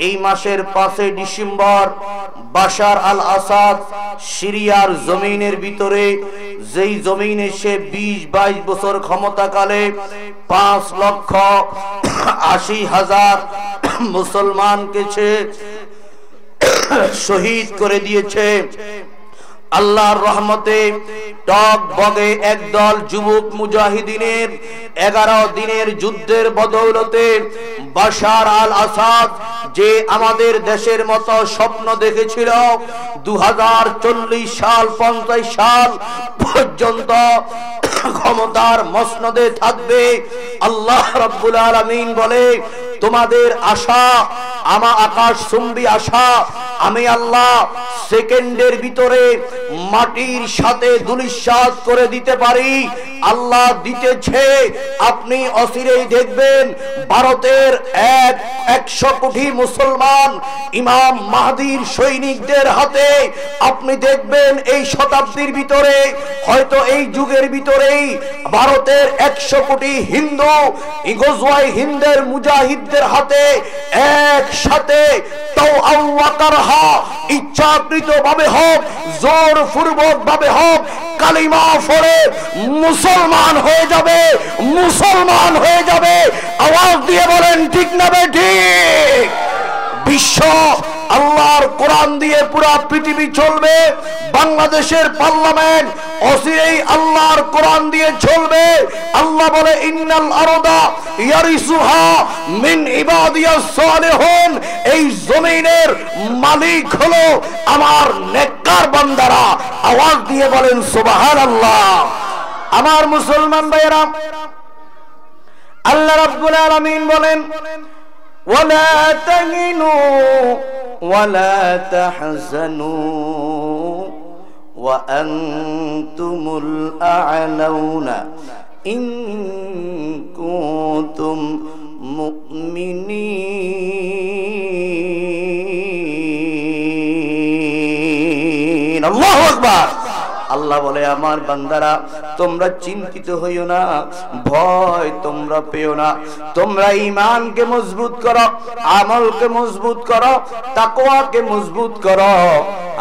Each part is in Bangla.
এই মাসের 5 ডিসেম্বর বাশার আল আসাদ সিরিয়ার জমিনের ভিতরে, যেই জমিনে সে 20-22 বছর ক্ষমতাকালে 5,80,000 মুসলমানকে সে শহীদ করে দিয়েছে। আল্লাহর রহমতে টক বগে একদল যুবক মুজাহিদিনের 11 দিনের যুদ্ধের বদৌলতে বাশার আল আসাদ, যে আমাদের দেশের মতো স্বপ্ন দেখেছিল 2040 সাল 50 সাল পর্যন্ত ক্ষমতার মসনদে থাকবে, আল্লাহ রাব্বুল আলামিন বলে তোমাদের আশা আমার আকাশচুম্বী আশা আমি আল্লাহ সেকেন্ডের ভিতরে মাটির সাথে ধূলিসাৎ করে দিতে পারি। আল্লাহ দিতেছে, আপনি অচিরেই দেখবেন ভারতের 100 কোটি মুসলমান ইমাম মাহদির সৈনিকদের হাতে। আপনি দেখবেন এই শতাব্দীর ভিতরে, হয়তো এই যুগের ভিতরেই ভারতের 100 কোটি হিন্দু গজওয়ায়ে হিন্দের মুজাহিদদের হাতে একসাথে তাও আল্লাহরহা ইচ্ছাকৃত ভাবে হোক, জোরপূর্বক ভাবে হোক, কালিমা পড়ে মুসলমান হয়ে যাবে, মুসলমান হয়ে যাবে। আওয়াজ দিয়ে বলেন ঠিক না বেঠিক? বিশ্ব আল্লাহর কোরআন দিয়ে পুরা পৃথিবী চলবে। বাংলাদেশের পার্লামেন্ট অচিরেই আল্লাহর কোরআন দিয়ে চলবে। আল্লাহ বলে ইন্নাল আরদা ইয়ারিসুহা মিন ইবাদিয়াস সালিহুন, এই জমিনের মালিক হলো আমার নেককার বান্দারা। আওয়াজ দিয়ে বলেন সুবহানাল্লাহ। আমার মুসলমান ভাইয়েরা, আল্লাহ রাব্বুল আলামিন বলেন ولا تهنوا ولا تحزنوا وأنتم الأعلون إن كنتم مؤمنين। الله أكبر। আল্লাহ বলে আমার বান্দারা তোমরা চিন্তিত হইও না, ভয় তোমরা পেও না, তোমরা ঈমানকে মজবুত করো, আমলকে মজবুত করো, তাকওয়াকে মজবুত করো।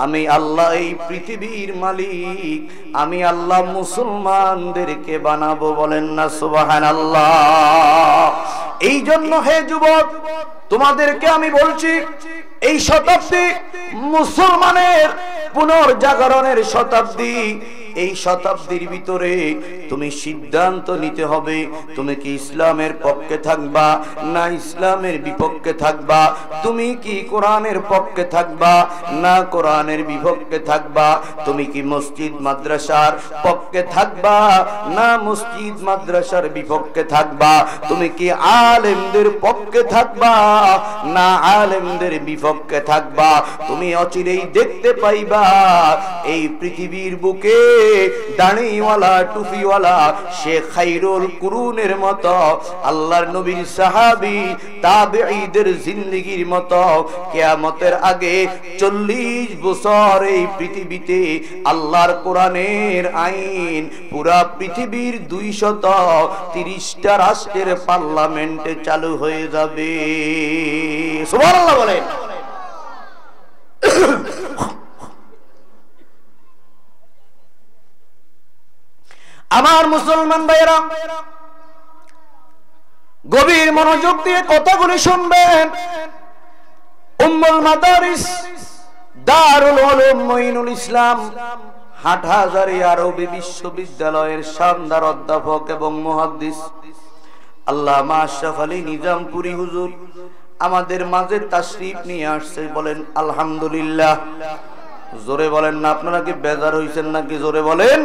আমি আল্লাহ এই পৃথিবীর মালিক, আমি আল্লাহ মুসলমানদেরকে বানাবো। বলেন না সুবহানাল্লাহ। এই জন্য হে যুবক তোমাদেরকে আমি বলছি, এই শতাব্দী মুসলমানের পুনর্জাগরণের শতাব্দী। এই শতাব্দীর ভিতরে তুমি সিদ্ধান্ত নিতে হবে, তুমি কি ইসলামের পক্ষে থাকবা না ইসলামের বিপক্ষে থাকবা? তুমি কি কোরআনের পক্ষে থাকবা না কোরআনের বিপক্ষে থাকবা? তুমি কি মসজিদ মাদ্রাসার পক্ষে থাকবা না মসজিদ মাদ্রাসার বিপক্ষে থাকবা? তুমি কি আলেমদের পক্ষে থাকবা না আলেমদের বিপক্ষে থাকবা? তুমি অচিরেই দেখতে পাইবা এই পৃথিবীর বুকে দাড়িওয়ালা টুপিওয়ালা সে খায়রুল কুরুনের মতো, আল্লাহর নবীর সাহাবী তাবেঈদের জিন্দেগির মতো কিয়ামতের আগে 40 বছর এই পৃথিবীতে আল্লাহর কোরআনের আইন পুরা পৃথিবীর 230টা রাষ্ট্রের পার্লামেন্টে চালু হয়ে যাবে। সুবহানাল্লাহ বলেন। আমার মুসলমান ভাইয়েরা গভীর মনোযোগ দিয়ে কথাগুলি শুনবেন। উম্মুল মাদারিস দারুল উলুম মুঈনুল ইসলাম হাটহাজারী আরবি বিশ্ববিদ্যালয়ের শানদার অধ্যাপক এবং মুহাদ্দিস আল্লামা আশরাফ আলী নিজামপুরী হুজুর আমাদের মাঝে তাশরীফ নিয়ে আসছে। বলেন আলহামদুলিল্লাহ। জোরে বলেন না। আপনারা কি বেজার হইছেন নাকি? জোরে বলেন,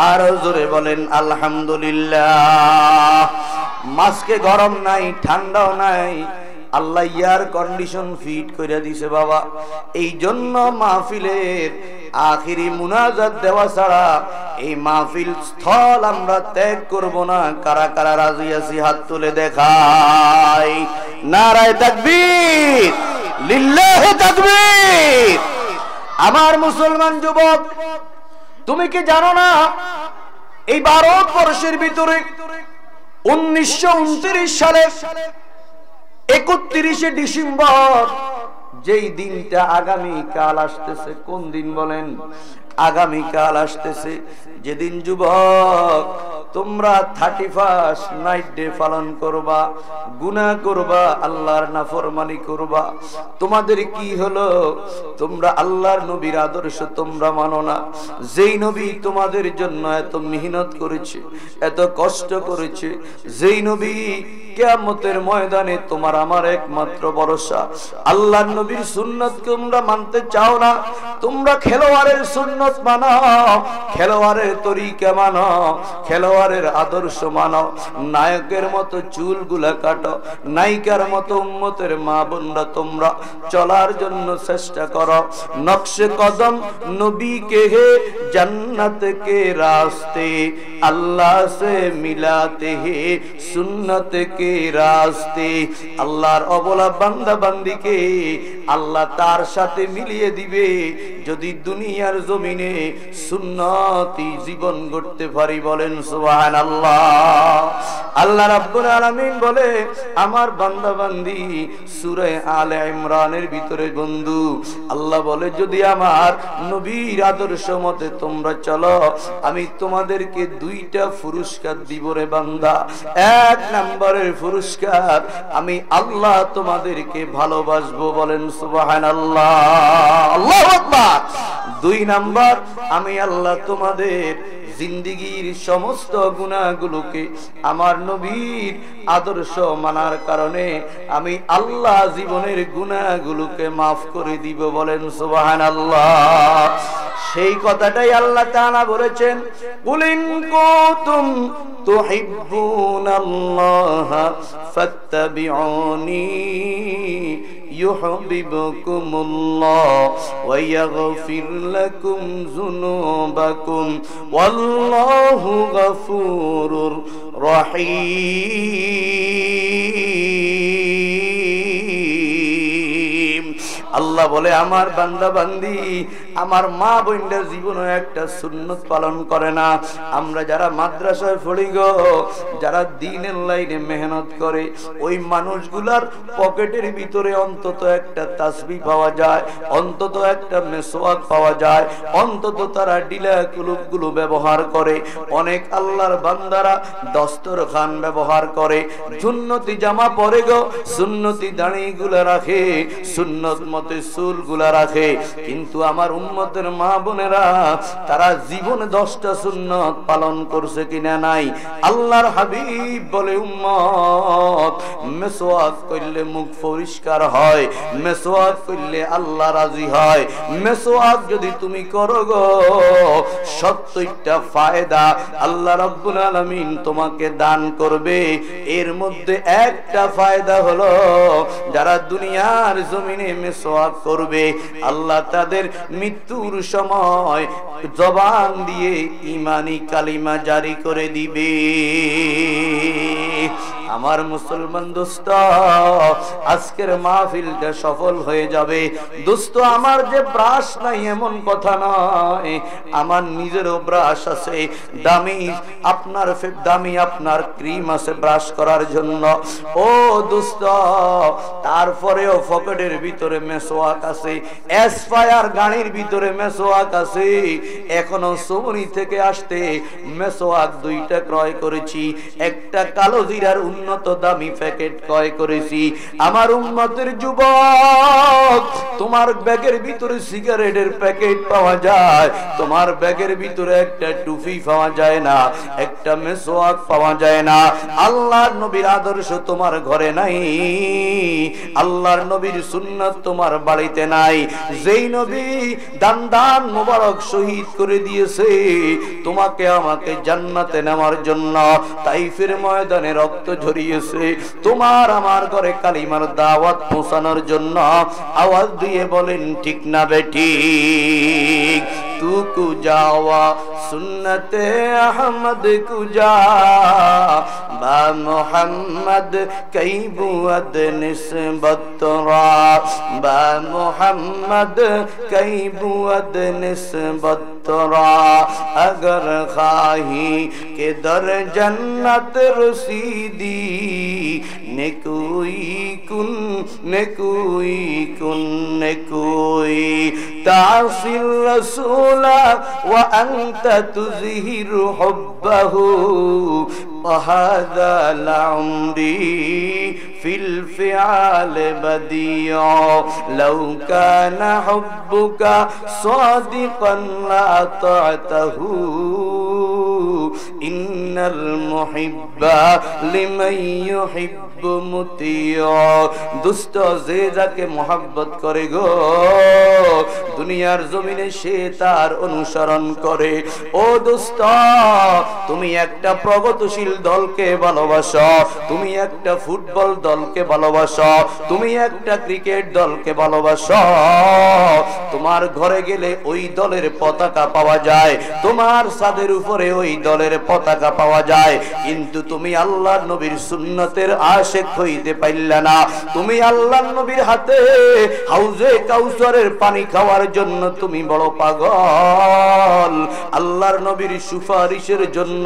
আর জোরে বলেন আলহামদুলিল্লাহ। মাসকে গরম নাই, ঠান্ডাও নাই, আল্লাহ এয়ার কন্ডিশন ফিট করে দিছে বাবা। এই জন্য মাহফিলের আখিরি মুনাজাত দেওয়া ছাড়া এই মাহফিল স্থল আমরা ত্যাগ করব না। কারা কারা রাজি আছি হাত তুলে দেখাই। নারায়ে তাকবীর, লিল্লাহি তাকবীর। আমার মুসলমান যুবক, তুমি কি জানো না এই ভারতবর্ষের ভিতরে 1929 সালে 31শে ডিসেম্বর, যেই দিনটা আগামীকাল আসতেছে। কোন দিন বলেন? আগামীকাল আসতেছে, যেদিন যুবক তোমরা 31 নাইট ডে পালন করবা, গুনাহ করবা, আল্লাহর নাফরমানি করবা। তোমাদের কি হলো? তোমরা আল্লাহর নবীর আদর্শ তোমরা মানো না। যেই নবী তোমাদের জন্য এত মেহনত করেছে, এত কষ্ট করেছে, যেই নবী কিয়ামতের ময়দানে তোমার আমার একমাত্র ভরসা, আল্লাহর নবীর সুন্নাত তোমরা মানতে চাও না। তোমরা খেলোয়াড়ের সুন্নাত মানো, খেলোয়াড়ের তরিকা মানো, খেলোয়াড়ের আদর্শ মানো, নায়কের মতো চুলগুলা কাটো, নায়িকার মতো উম্মতের মা বোনরা তোমরা চলার জন্য চেষ্টা করো। নকশে কদম নবী কে হে जन्नत के रास्ते अल्लाह से मिलाते हैं सुन्नत के रास्ते। আল্লাহর অবলা বান্দা বান্দিকে আল্লাহ তার সাথে মিলিয়ে দিবে যদি দুনিয়ার জমিনে সুন্নতি জীবন গড়তে পারি। বলেন সুবহানাল্লাহ। আল্লাহ রাব্বুল আলামিন বলে আমার বান্দা বান্দি সূরা আলে ইমরানের ভিতরে বন্ধু আল্লাহ বলে যদি আমার নবীর আদর্শ মতে তোমরা চলো আমি তোমাদেরকে দুইটা পুরস্কার দিব রে বান্দা। এক নম্বরের পুরস্কার আমি আল্লাহ তোমাদেরকে ভালোবাসবো। বলেন সুবহানাল্লাহ, আল্লাহু আকবার। দুই নাম্বার আমি আল্লাহ তোমাদের জিন্দেগীর সমস্ত গুনাহগুলোকে আমার নবীর আদর্শ মানার কারণে আমি আল্লাহ জীবনের গুনাহগুলোকে maaf করে দিব। বলেন সুবহানাল্লাহ। সেই কথাটাই আল্লাহ তাআলা বলেছেন কুল ইন কুনতুম তুহিব্বুনাল্লাহ ফাত্তাবিউনি ইউহিব্বুকুমুল্লাহ ওয়া ইয়াগফির লাকুম যুনুবাকুম ওয়াল্লাহু গফুরুর রহিম। আল্লাহ বলে আমার বান্দা বান্দি আমার মা বোনদের জীবনে একটা সুন্নত পালন করে না। আমরা যারা মাদ্রাসায় পড়ি গো, যারা দ্বীনের লাইনে মেহনত করে, ওই মানুষগুলার পকেটের ভিতরে অন্তত একটা তাসবিহ পাওয়া যায়, অন্তত একটা মেসওয়াক পাওয়া যায়, অন্তত তারা ডিলা কুলুপগুলো ব্যবহার করে। অনেক আল্লাহর বান্দারা দস্তরখান ব্যবহার করে, সুন্নতি জামা পরে গো, সুন্নতি দাড়িগুলা রাখে, সুন্নত মতে চুলগুলা রাখে। কিন্তু আমার উম্মতের মা বোনেরা তারা জীবনে 10টা সুন্নত পালন করছে কিনা নাই। আল্লাহর হাবিব বলে উম্মত মেসওয়াক করলে মুখ পরিষ্কার হয়, মেসওয়াক করলে আল্লাহ রাজি হয়। মেসওয়াক যদি তুমি করো গো 70টা ফায়দা আল্লাহ রাব্বুল আলামিন তোমাকে দান করবে। এর মধ্যে একটা ফায়দা হলো যারা দুনিয়ার জমিনে মেসওয়াক করবে আল্লাহ তাদের মৃত্যুর সময় জবান দিয়ে ঈমানি কালিমা জারি করে দিবে। আমার মুসলমান দোস্ত আজকের মাহফিলটা সফল হয়ে যাবে। দোস্ত আমার যে ব্রাশ নাই এমন কথা নয়, আমার নিজেরও ব্রাশ আছে, দামি আপনার ক্রিম আছে ব্রাশ করার জন্য। ও দোস্ত তারপরেও পকেটের ভিতরে মেসওয়াক আছে, এসপায়ার গাড়ির ভিতরে মেসওয়াক আছে। এখনো সৌনি থেকে আসতে মেসওয়াক 2টা ক্রয় করেছি, একটা কালো জিরার উন্নত দামি প্যাকেট ক্রয় করেছি। আমার উম্মতের যুবক তোমার ব্যাগের ভিতরে সিগারেটের প্যাকেট পাওয়া যায়, তোমার ব্যাগের ভিতরে একটা টুপি পাওয়া যায় না, একটা মেসওয়াক পাওয়া যায় না। আল্লাহর নবীর আদর্শ তোমার ঘরে নাই, আল্লাহর নবীর সুন্নাত তোমার বাড়িতে নাই। যেই নবী দান মোবারক শহীদ করে দিয়েছে তোমাকে আমাকে জান্নাতে নেওয়ার জন্য, তাইফের ময়দানে রক্ত ঝরিয়েছে তোমার আমার ঘরে কালিমার দাওয়াত পৌঁছানোর জন্য। আওয়াজ দিয়ে বলেন ঠিক না বেঠিক? तू कुजावा सुन्नते अहमद कुजा बा मोहम्मद कई बुअद निस्बत तोरा बा मोहम्मद कई बुअद निस्बत उतरा, अगर खाही के दर जन्नत रसीदी, नेकोई कुन नेकोई कुन नेकोई तासिल रसूला व अंत तुज़हिरु हुब्बहु, वहादा लअम्री फिल फ़िआल बदिया, लौ काना हुब्बुका सादिक़न लअतअतहु, इन्नल मुहिब्बा लिमन युहिब्बु मुतिया। दुष्ट जे যাকে मोहब्बत करे गो দুনিয়ার জমিনে সে তার অনুসরণ করে। ও দোস্ত, তুমি একটা প্রগতিশীল দলকে ভালোবাসো, তুমি একটা ফুটবল দলকে ভালোবাসো, তুমি একটা ক্রিকেট দলকে ভালোবাসো, তোমার ঘরে গেলে ওই দলের পতাকা পাওয়া যায়, তোমার ছাদের উপরে ওই দলের পতাকা পাওয়া যায়, কিন্তু তুমি আল্লাহর নবীর সুন্নতের আশিক হইতে পারলা না। তুমি আল্লাহর নবীর হাতে হাউজে কাউসারের পানি খাওয়ার জন্য তুমি বড় পাগল, আল্লাহর নবীর সুপারিশের জন্য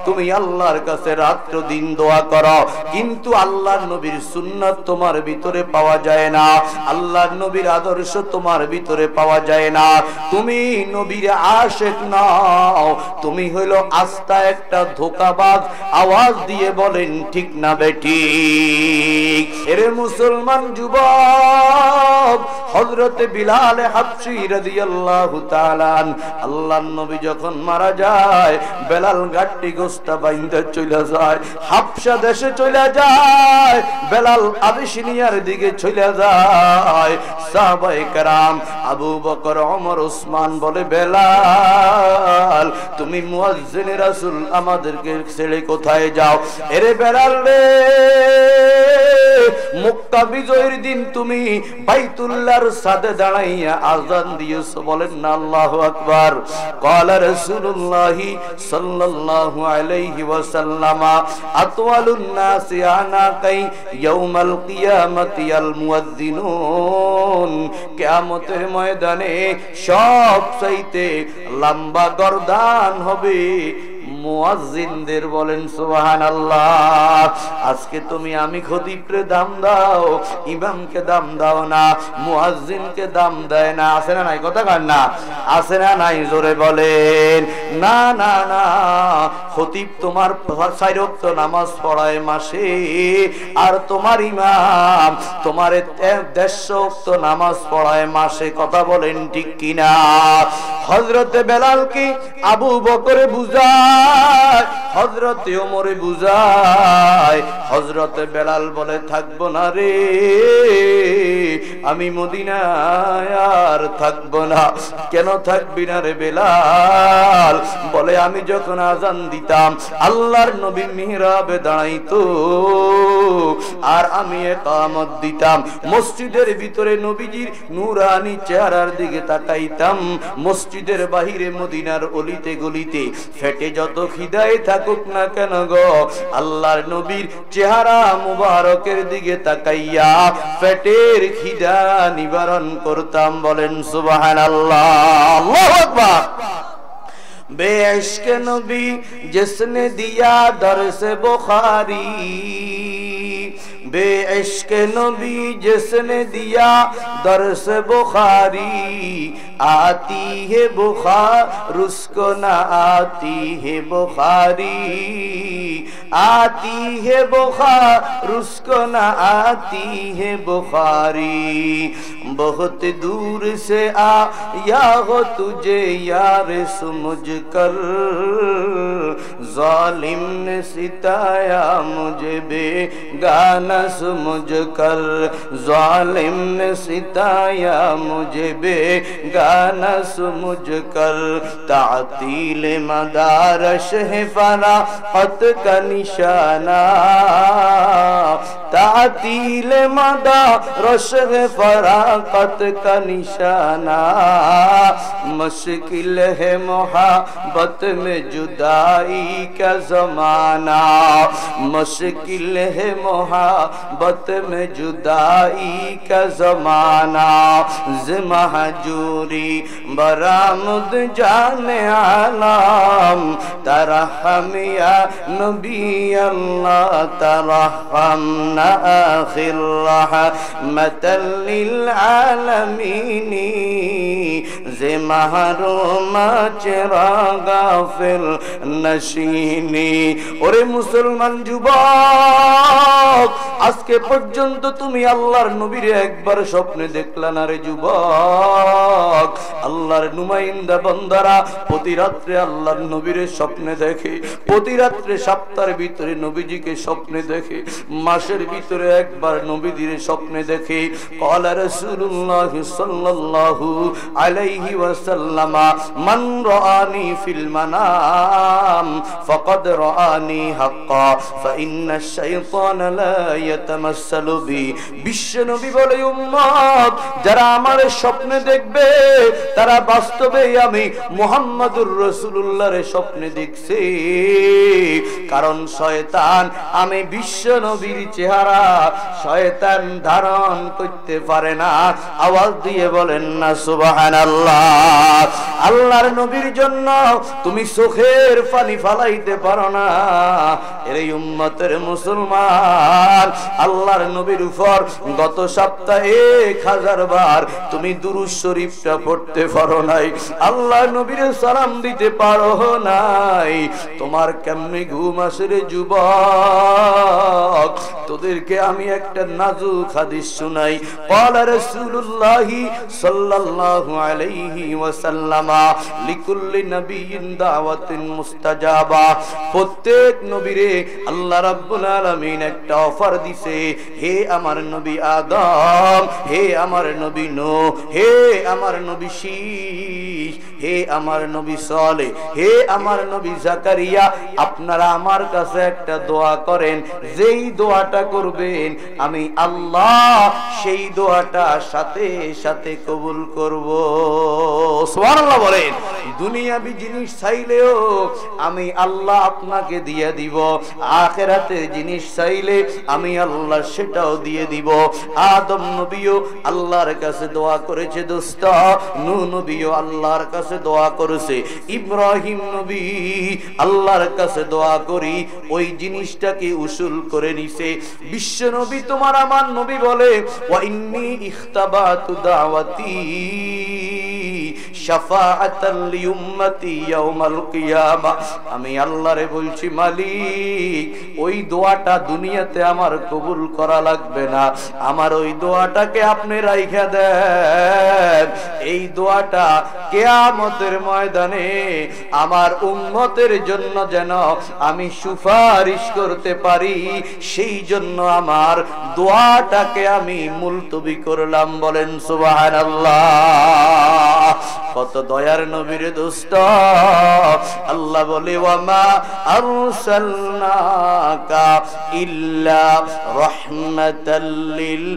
তুমি আল্লাহর কাছে রাত্র দিন দোয়া করো, কিন্তু আল্লাহর নবীর সুন্নাত তোমার ভিতরে পাওয়া যায় না, আল্লাহর নবীর আদর্শ তোমার ভিতরে পাওয়া যায় না। তুমি নবীর আশিক নাও, তুমি হইল আস্তা একটা ধোঁকাবাজ। আওয়াজ দিয়ে বলেন ঠিক না বেঠিক? এরে মুসলমান যুবক, হযরত বিলাল হাবশী রাদিয়াল্লাহু তাআলা আল্লাহর নবী যখন মারা যায়, বেলাল গাট্টি গোস্তা বাইন্দা চলে যায়, হাবশা দেশে চলে যায়, বেলাল আবিসিনিয়ার দিকে চলে যায়। সাহাবায়ে কেরাম আবু বকর, ওমর, ওসমান বলে, বেলাল তুমি মুয়াজ্জিনে রাসূল, আমাদেরকে ছেড়ে কোথায় যাও? এরে বেলাল রে, মক্কা বিজয়ের দিন তুমি বাইতুল্লাহর সাদে দাঁড়াইয়া আযান দিয়েছো, বলেন না আল্লাহু আকবার। ক্বালা রাসূলুল্লাহ সাল্লাল্লাহু আলাইহি ওয়াসাল্লাম, আতওয়ালুন নাসি আনাকাই ইয়াউমাল কিয়ামাতি আল মুয়াজ্জিনুন, কিয়ামতের ময়দানে সবচাইতে লম্বা গর্দান হবে মুয়াজ্জিনদের, বলেন সুবহানাল্লাহ। আজকে তুমি আমি খতিবকে দাম দাও, ইমামকে দাম দাও না, মুয়াজ্জিনকে দাম দেয় না। আছে না নাই? কথা কন না, আছে না নাই? জোরে বলেন। না না না, খতিব তোমার 4 ওয়াক্ত নামাজ পড়ায় মাসে, আর তোমার ইমাম তোমার 150 ওয়াক্ত নামাজ পড়ায় মাসে। কথা বলেন ঠিক কিনা? হযরতে বেলালকে আবু বকরে বুঝায়, হযরতে ওমরে বুঝায়, হযরতে বেলাল বলে থাকবো না রে, আমি মদিনায় আর থাকবো না। কেন থাকবি না রে বেলাল? বলে আমি যখন আযান দিতাম আল্লাহর নবী মিহরাবে দাঁড়াইতো, আর আমি ইকামত দিতাম, মসজিদের ভিতরে নবীজির নূরানি চেহারার দিকে তাকাইতাম, মসজিদের বাহিরে মদিনার অলিতে গলিতে ফেটে যত খিদায় থাকুক না কেন গো, আল্লাহর নবীর চেহারা মুবারকের দিকে তাকাইয়া ফেটের খিদা নিবারণ করতাম। বলেন সুবহানাল্লাহ, আল্লাহু আকবার। बेइश्क़ नबी जिसने दिया दर्स बुखारी, बेइश्क़ नबी जिसने दिया दर्स बुखारी, आती है बुखार उसको ना आती है बुखारी, आती है बुखार उसको ना आती है बुखारी, बहुत दूर से आया हो तुझे यार समझ कर, जालिम ने सिताया मुझे बेगाना समझ कर, जालिम ने सिताया मुझे बेगाना समझ कर, तातील मदारश है फराक़त का निशाना, तातील मदा रशग फराकत का निशाना मुश्किल है मोहब्बत में जुदाई का जमाना मुश्किल है मोहब्बत में जुदाई का जमाना महजूरी बरामद जाने आलम तरहम या नबी अल्लाह तरहमना आखिर रहमतल लिल आलमीन जे महरूम चिरागा फिल नशीनी। ओरे मुसलमान যুবক আজকে পর্যন্ত তুমি আল্লাহর নবীর একবার স্বপ্নে দেখলা না রে যুবক? আল্লাহর নুমাইন্দা বান্দারা প্রতি রাত্রে আল্লাহর নবীর স্বপ্নে দেখে, প্রতি রাত্রে সপ্তাহের ভিতরে নবীজিকে স্বপ্নে দেখে, মাসের ভিতরে একবার নবীজির স্বপ্নে দেখে। ক্বালা রাসূলুল্লাহ সাল্লাল্লাহু আলাইহি ওয়াসাল্লাম মান রাআনি ফিল মানাম ফাকাদ রাআনি হাক্কা ফাইন্না শাইতানা লা ইয়াতামাসসালু বি। বিশ্ব নবী বলে উম্মত যারা আমার স্বপ্নে দেখবে তারা বাস্তবে আমি মুহাম্মাদুর রাসূলুল্লাহর স্বপ্নে দেখছে। কারণ শয়তান আমি বিশ্ব নবীর চেহারা শয়তান ধারণ করতে পারে না। আওয়াজ দিয়ে বলেন না সুবহানাল্লাহ। আল্লাহর নবীর জন্য তুমি চোখের পানি ফালাইতে পারো না। এর উম্মতের মুসলমান আল্লাহর নবীর উপর গত সপ্তাহে 1000 বার তুমি দুরূদ শরীফটা পড়তে পারো নাই, আল্লাহর নবীর সালাম দিতে পারো নাই। তোমার কেমনে ঘুম আসে রে যুবক? তোদেরকে আমি একটা নাজুক হাদিস শোনাই। ক্বালা রাসূলুল্লাহ সাল্লাল্লাহু আলাইহি ওয়াসাল্লাম লিকুল্লি নাবিয়্যিন দাওয়াতুন মুস্তাজাবা। প্রত্যেক নবীরে আল্লাহ রাব্বুল আলামিন একটা অফার দিছে। হে আমার নবী আদম, হে আমার নবী নূহ, হে আমার নবী শীশ, হে আমার নবী সালেহ, হে আমার নবী জাকারিয়া, আপনারা আমার কাছে একটা দোয়া করেন। যেই দোয়াটা করবেন আমি আল্লাহ সেই দোয়াটা সাথে সাথে কবুল করব। সুবহানাল্লাহ বলেন। দুনিয়াবি জিনিস চাইলেও আমি আল্লাহ আপনাকে দিয়ে দিব, আখিরাতের জিনিস চাইলে আমি আল্লাহ সেটাও দিয়ে দিব। আদম নবীও আল্লাহর কাছে দোয়া করেছে দোস্ত, নূহ নবীও আল্লাহর কাছে দোয়া করেছে, ইব্রাহিম নবী আল্লাহর কাছে দোয়া করি ওই জিনিসটাকে উসুল করে নিছে। বিশ্ব নবী তোমার আমার নবী বলে ওয়া ইন্নী ইখতাবাতু দাওয়াতি শাফাআতাল লিউম্মতি ইয়াউমাল কিয়ামা। আমি আল্লাহরে বলছি মালিক ওই দোয়াটা দুনিয়াতে আমার কবুল করা লাগবে না, আমার ওই দোয়াটাকে আপনি রাইখা দেন। এই দোয়াটা কিয়ামতের ময়দানে আমার উম্মতের জন্য যেন আমি সুপারিশ করতে পারি, সেই জন্য আমার দোয়াটাকে আমি মুলতবি করলাম। বলেন সুবহানাল্লাহ। কত দয়ার নবীর দোস্ত। আল্লাহ বলে ওয়ামা আরসালনাকা ইল্লা রাহমাতাল লিল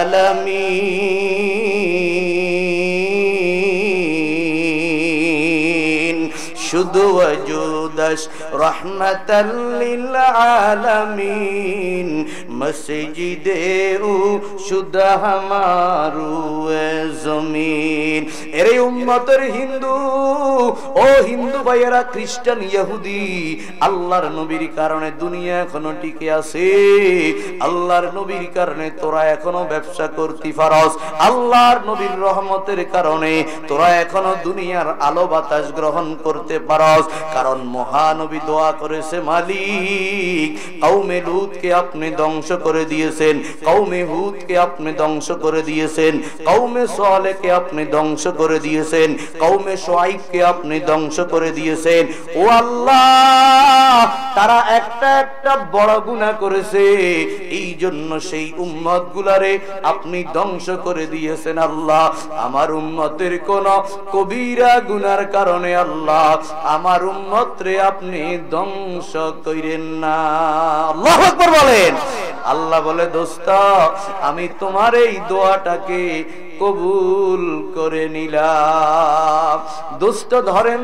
আলামিন। শুধু ওয়াজুদাস রাহমাতাল লিল আলামিন। মসজিদে উ শুদা হামারু জমিন। এরে উম্মতের হিন্দু, ও হিন্দু ভাইয়েরা, খ্রিস্টান, ইহুদি, আল্লাহর নবীর কারণে দুনিয়া এখনো টিকে আছে। আল্লাহর নবীর কারণে তোরা এখনো ব্যবসা করতে পারস। আল্লাহর নবীর রহমতের কারণে তোরা এখনো দুনিয়ার আলো বাতাস গ্রহণ করতে পারস। কারণ মহানবী দোয়া করেছে মালিক কওমে লূতকে আপনি ধ্বংস করে দিয়েছেন, কওমে হুদকে আপনি ধ্বংস করে দিয়েছেন, কওমে সালেহকে আপনি ধ্বংস করে দিয়েছেন, কওমে শুআইবকে আপনি ধ্বংস করে দিয়েছেন। ও আল্লাহ, তারা একটা একটা বড় গুনাহ করেছে, এই জন্য সেই উম্মত গুলারে আপনি ধ্বংস করে দিয়েছেন। আল্লাহ, আমার উম্মতের কোন কবিরা গুনার কারণে আল্লাহ আমার উম্মত রে আপনি ধ্বংস কইরেন না। আল্লাহু আকবার বলেন। আল্লাহ বলে দোস্ত আমি তোমার এই দোয়াটাকে কবুল করে নিলাম। দোস্ত ধরেন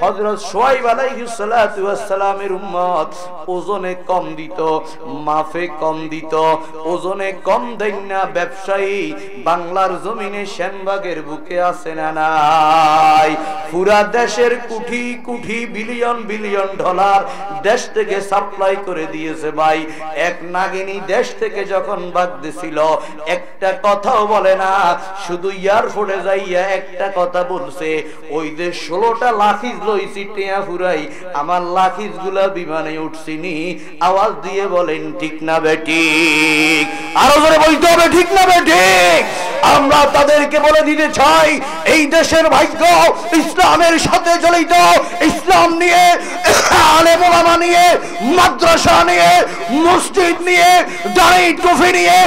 হযরত শুআয়ব আলাইহিস সালাতু ওয়াস সালামের উম্মত ওজনে কম দিত, মাফে কম দিত, ওজনে কম দেন না ব্যবসায়ী বাংলার জমিনে সেনবাগের বুকে আছে না নাই? পুরা দেশের crore crore billion billion dollar দেশ থেকে সাপ্লাই করে দিয়েছে ভাই। এক নাগিনী দেশ থেকে যখন বাগতেছিল একটা কথাও বলে না, শুধু এয়ারপোর্টে যাইয়া একটা কথা বলছে, ওই যে 16টা লাখিজ লইছি টিয়া ফুরাই, আমার লাখিজ গুলা বিমানে উঠছিনি। আওয়াজ দিয়ে বলেন ঠিক না বেঠিক? আরো জোরে বলতে হবে ঠিক না বেঠিক? আমরা তাদেরকে বলে দিতে চাই এই দেশের ভাগ্য ইসলামের সাথে জড়িত। ইসলাম নিয়ে, আলেম ওলামা নিয়ে, মাদ্রাসা নিয়ে, মসজিদ নিয়ে, দাড়ি টুপি নিয়ে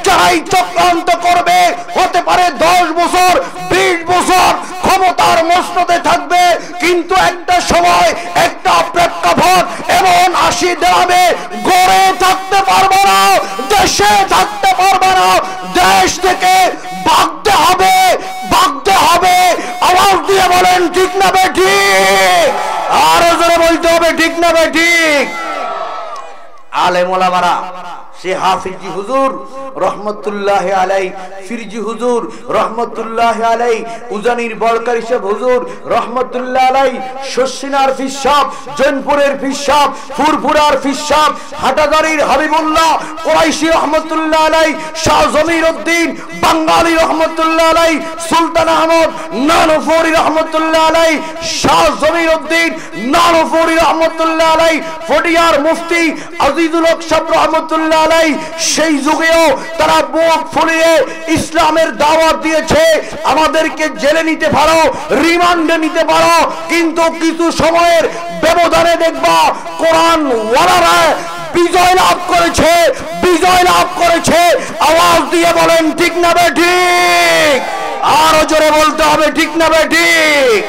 যারাই চক্রান্ত করবে, হতে পারে 10 বছর 20 বছর ক্ষমতার মসনদে থাকবে, কিন্তু একটা সময় একটা প্রেক্ষাপট এমন আসি দাঁড়াবে, গড়ে থাকতে পারবে না, দেশে থাকতে পারবে না, দেশ থেকে ভাগতে হবে, ভাগতে হবে। আওয়াজ দিয়ে বলেন ঠিক না বেঠিক? আরো জোরে বলতে হবে ঠিক না বেঠিক? আলেম ওলামারা, সে হাফিজি হুজুর রহমতুল্লাহ আলাই, ফিরজি হুজুর রহমতুল্লাহ আলাই, উজানির বরকারি সাহেব হুজুর রহমতুল্লাহ আলাই, শশিনার ফিস সাহেব, জৈনপুরের ফিস সাহেব, ফুরফুরার ফিস সাহেব, হাটাদারির হাবিবুল্লাহ কুরাইশি রহমতুল্লাহ আলাই, শাহ জমির উদ্দিন বাঙালি রহমতুল্লাহ আলাই, সুলতান আহমদ নানুপুরি রহমতুল্লাহ আলাই, শাহ জমির উদ্দিন নানুপুরি রহমতুল্লাহ আলাই, ফটিয়ার মুফতি আজিজুল হক সাহেব রহমতুল্লাহ আলাই, সেই যুগেও তারা বুক ফুলিয়ে ইসলামের দাওয়াত দিয়েছে। আমাদেরকে জেলে নিতে পারো, রিমান্ডে নিতে পারো, কিন্তু কিছু সময়ের ব্যবধানে দেখবা কোরআন ওয়ালারা বিজয় লাভ করেছে, বিজয় লাভ করেছে। আওয়াজ দিয়ে বলেন ঠিক না বেঠিক? আরো জোরে বলতে হবে ঠিক না বেঠিক?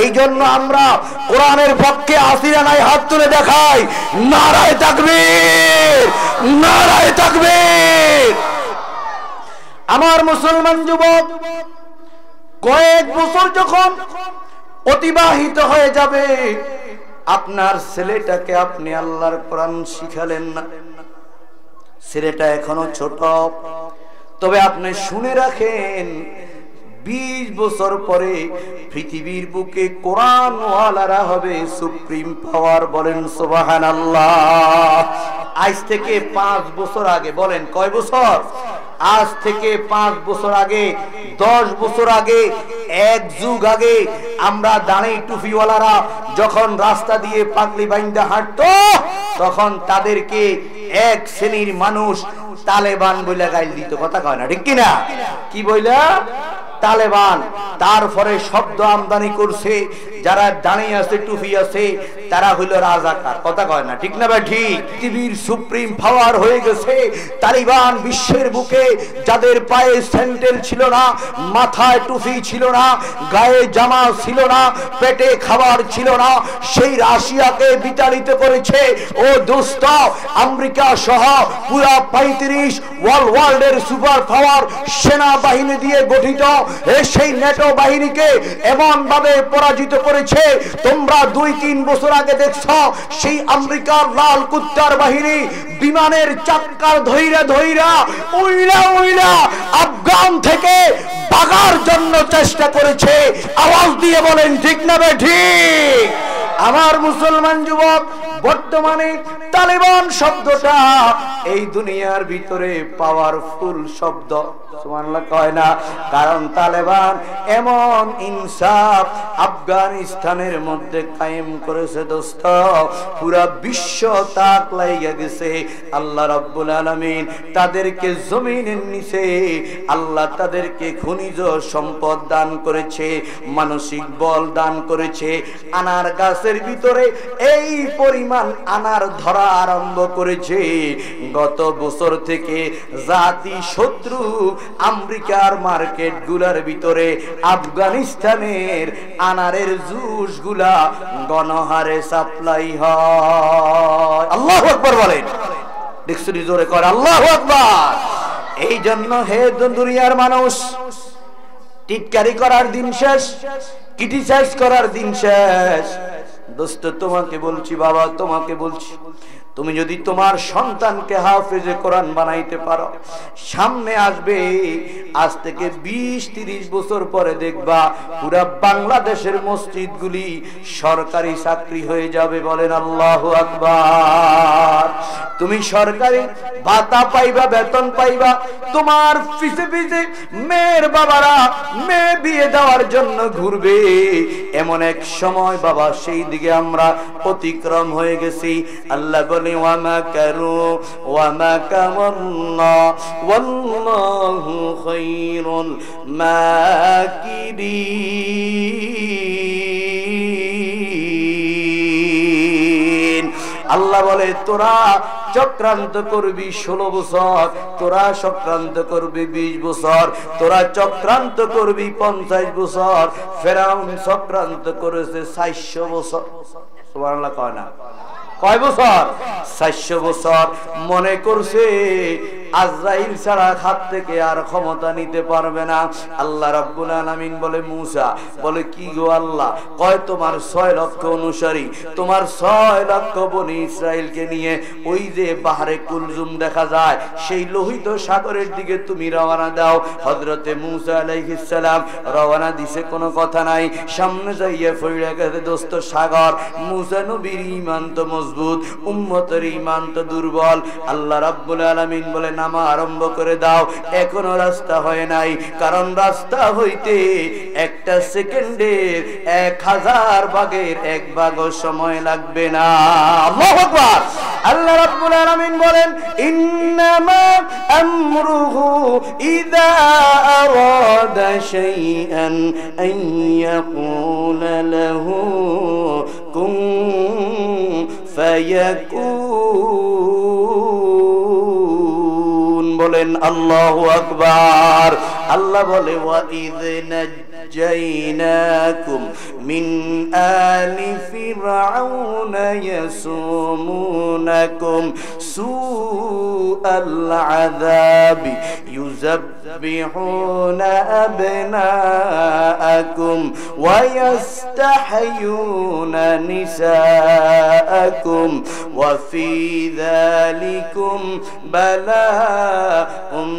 এই জন্য আমরা কোরআনের পক্ষে আসিরা নাই, হাত তুলে দেখাই নারায়ে তাকবীর, নারায়ে তাকবীর। আমার মুসলমান যুবক, কয়েক বছর যখন অতিবাহিত হয়ে যাবে, আপনার ছেলেটাকে আপনি আল্লাহর কোরআন শিখালেন না, ছেলেটা এখনো ছোট, তবে আপনি শুনে রাখেন 20 বছর পরে পৃথিবীর বুকে কোরআন ওয়ালারা হবে সুপ্রিম পাওয়ার। বলেন সুবহানাল্লাহ। আজ থেকে 5 বছর আগে, বলেন কয় বছর? আজ থেকে 5 বছর আগে, 10 বছর আগে, এক যুগ আগে আমরা দাঁড়ি টুপিওয়ালারা যখন রাস্তা দিয়ে পাগড়ি বাইন্দা হাঁটতো, তখন তাদেরকে এক শ্রেণীর মানুষ তালেবান বলে গাইল দিত। কথা কয় না, ঠিক কিনা? কি বইলা? তালেবান। তারপরে শব্দ আমদানি করছে, যারা দাঁড়িয়ে আছে টুপি আছে তারা হইল রাজাকার। কথা কয় না, ঠিক না ভাই? ঠিক। পৃথিবীর সুপ্রিম পাওয়ার হয়ে গেছে তালিবান। বিশ্বের বুকে যাদের পায়ে স্যান্ডেল ছিল না, মাথায় টুপি ছিল না, গায়ে জামা ছিল না, পেটে খাবার ছিল না, সেই রাশিয়াকে বিতাড়িত করেছে। ও দোস্ত, আমেরিকা সহ পুরা 35 ওয়ার্ল্ডের সুপার পাওয়ার সেনাবাহিনী দিয়ে গঠিত সেই নেটো বাহিনীকে এমন ভাবে পরাজিত করেছে। তোমরা 2-3 বছর আগে দেখছো সেই আমেরিকার লাল কুত্তার বাহিনী বিমানের চাক্কার ধইরা ধইরা উইলা উইলা আফগান থেকে ভাগার জন্য চেষ্টা করেছে। আওয়াজ দিয়ে বলেন ঠিক না বে ঠিক? আমার মুসলমান যুবক, বর্তমানে তালেবান শব্দটা এই দুনিয়ার ভিতরে পাওয়ারফুল শব্দ। সুবহানাল্লাহ কয় না? কারণ তালেবান এমন ইনসাফ আফগানিস্তানের মধ্যে কায়েম করেছে দোস্ত, পুরা বিশ্ব তাক লাইগা গেছে। আল্লাহ রাব্বুল আলামিন তাদেরকে জমিনের নিচে আল্লাহ তাদেরকে খনিজ সম্পদ দান করেছে, মানসিক বল দান করেছে। আনার গাছের ভিতরে এই পরিমাণ আনার ধরা আরম্ভ করেছে। গত বছর থেকে জাতি শত্রু আমেরিকার মার্কেট গুলার ভিতরে আফগানিস্তানের আনারের জুস গুলা গণহারে সাপ্লাই হয়। আল্লাহু আকবার বলেন। দেখছো জোরে করে আল্লাহু আকবার। এই জন্য হে দুনিয়ার মানুষ, টিটকারি করার দিন শেষ, ক্রিটিসাইজ করার দিন শেষ। দোস্ত তোমাকে বলছি, বাবা তোমাকে বলছি, তুমি যদি তোমার সন্তানকে হাফেজে কোরআন বানাইতে পারো, সামনে আসবে আজ থেকে 20-30 বছর পরে দেখবা পুরা বাংলাদেশের মসজিদগুলি সরকারি চাকরি হয়ে যাবে। বলেন আল্লাহু আকবার। তুমি সরকারি ভাতা পাইবা, বেতন পাইবা, তোমার পিছে পিছে মেয়ের বাবারা মেয়ে বিয়ে দেওয়ার জন্য ঘুরবে। এমন এক সময় বাবা সেই দিকে আমরা অতিক্রম হয়ে গেছি। আল্লাহ বলে ওয়া মাকারু ওয়া মাকারাল্লাহ ওয়াল্লাহু খায়রুল মাকিরিন। আল্লাহ বলে তোরা চক্রান্ত করবি 16 বছর, তোরা চক্রান্ত করবি 20 বছর, তোরা চক্রান্ত করবি 50 বছর। ফেরাউন চক্রান্ত করেছে 400 বছর। সুবহানাল্লাহ কয় না? কয় বছর? 400 বছর। মনে করছে আজরাইল ছাড়া হাত থেকে আর ক্ষমতা নিতে পারবে না। আল্লাহ রাব্বুল আলামিন বলে মূসা, বলে কি গো আল্লাহ? কয় তোমার 6 লক্ষ অনুসারী, তোমার 6 লক্ষ বনি ইসরাইলকে নিয়ে ওই যে বাহরে কুলজুম দেখা যায় সেই লোহিত সাগরের দিকে তুমি রওনা দাও। হযরতে মূসা আলাইহিস সালাম রওনা দিছে, কোনো কথা নাই। সামনে যাইয়া ফইরা গেছে দোস্ত সাগর। মূসা নবীর ঈমান তো মজবুত, উম্মতের ঈমান তো দুর্বল। আল্লাহ রাব্বুল আলামিন বলে নামা আরম্ভ করে দাও। এখনো রাস্তা হয় নাই, কারণ রাস্তা হইতে একটা সেকেন্ডের 1000 ভাগের 1 ভাগও সময় লাগবে না। আল্লাহু আকবার। আল্লাহ রাব্বুল আলামিন বলেন ইন্নামা আমরুহু ইযা আরাদা শাইআন আন ইয়াকুলা লাহু কুন ফায়াকুন। বলেন আল্লাহু আকবার। আল্লাহ বলে ওয়া ইয নাজ্জাইনাকুম মিন আলি ফিরআউনা ইয়াসুমুনাকুম সুআল আযাবি ইউযাব্বিহুনা আবনাআকুম ওয়া ইস্তাহয়ুনা নিসাআকুম ওয়া ফি যালিকুম বালাউম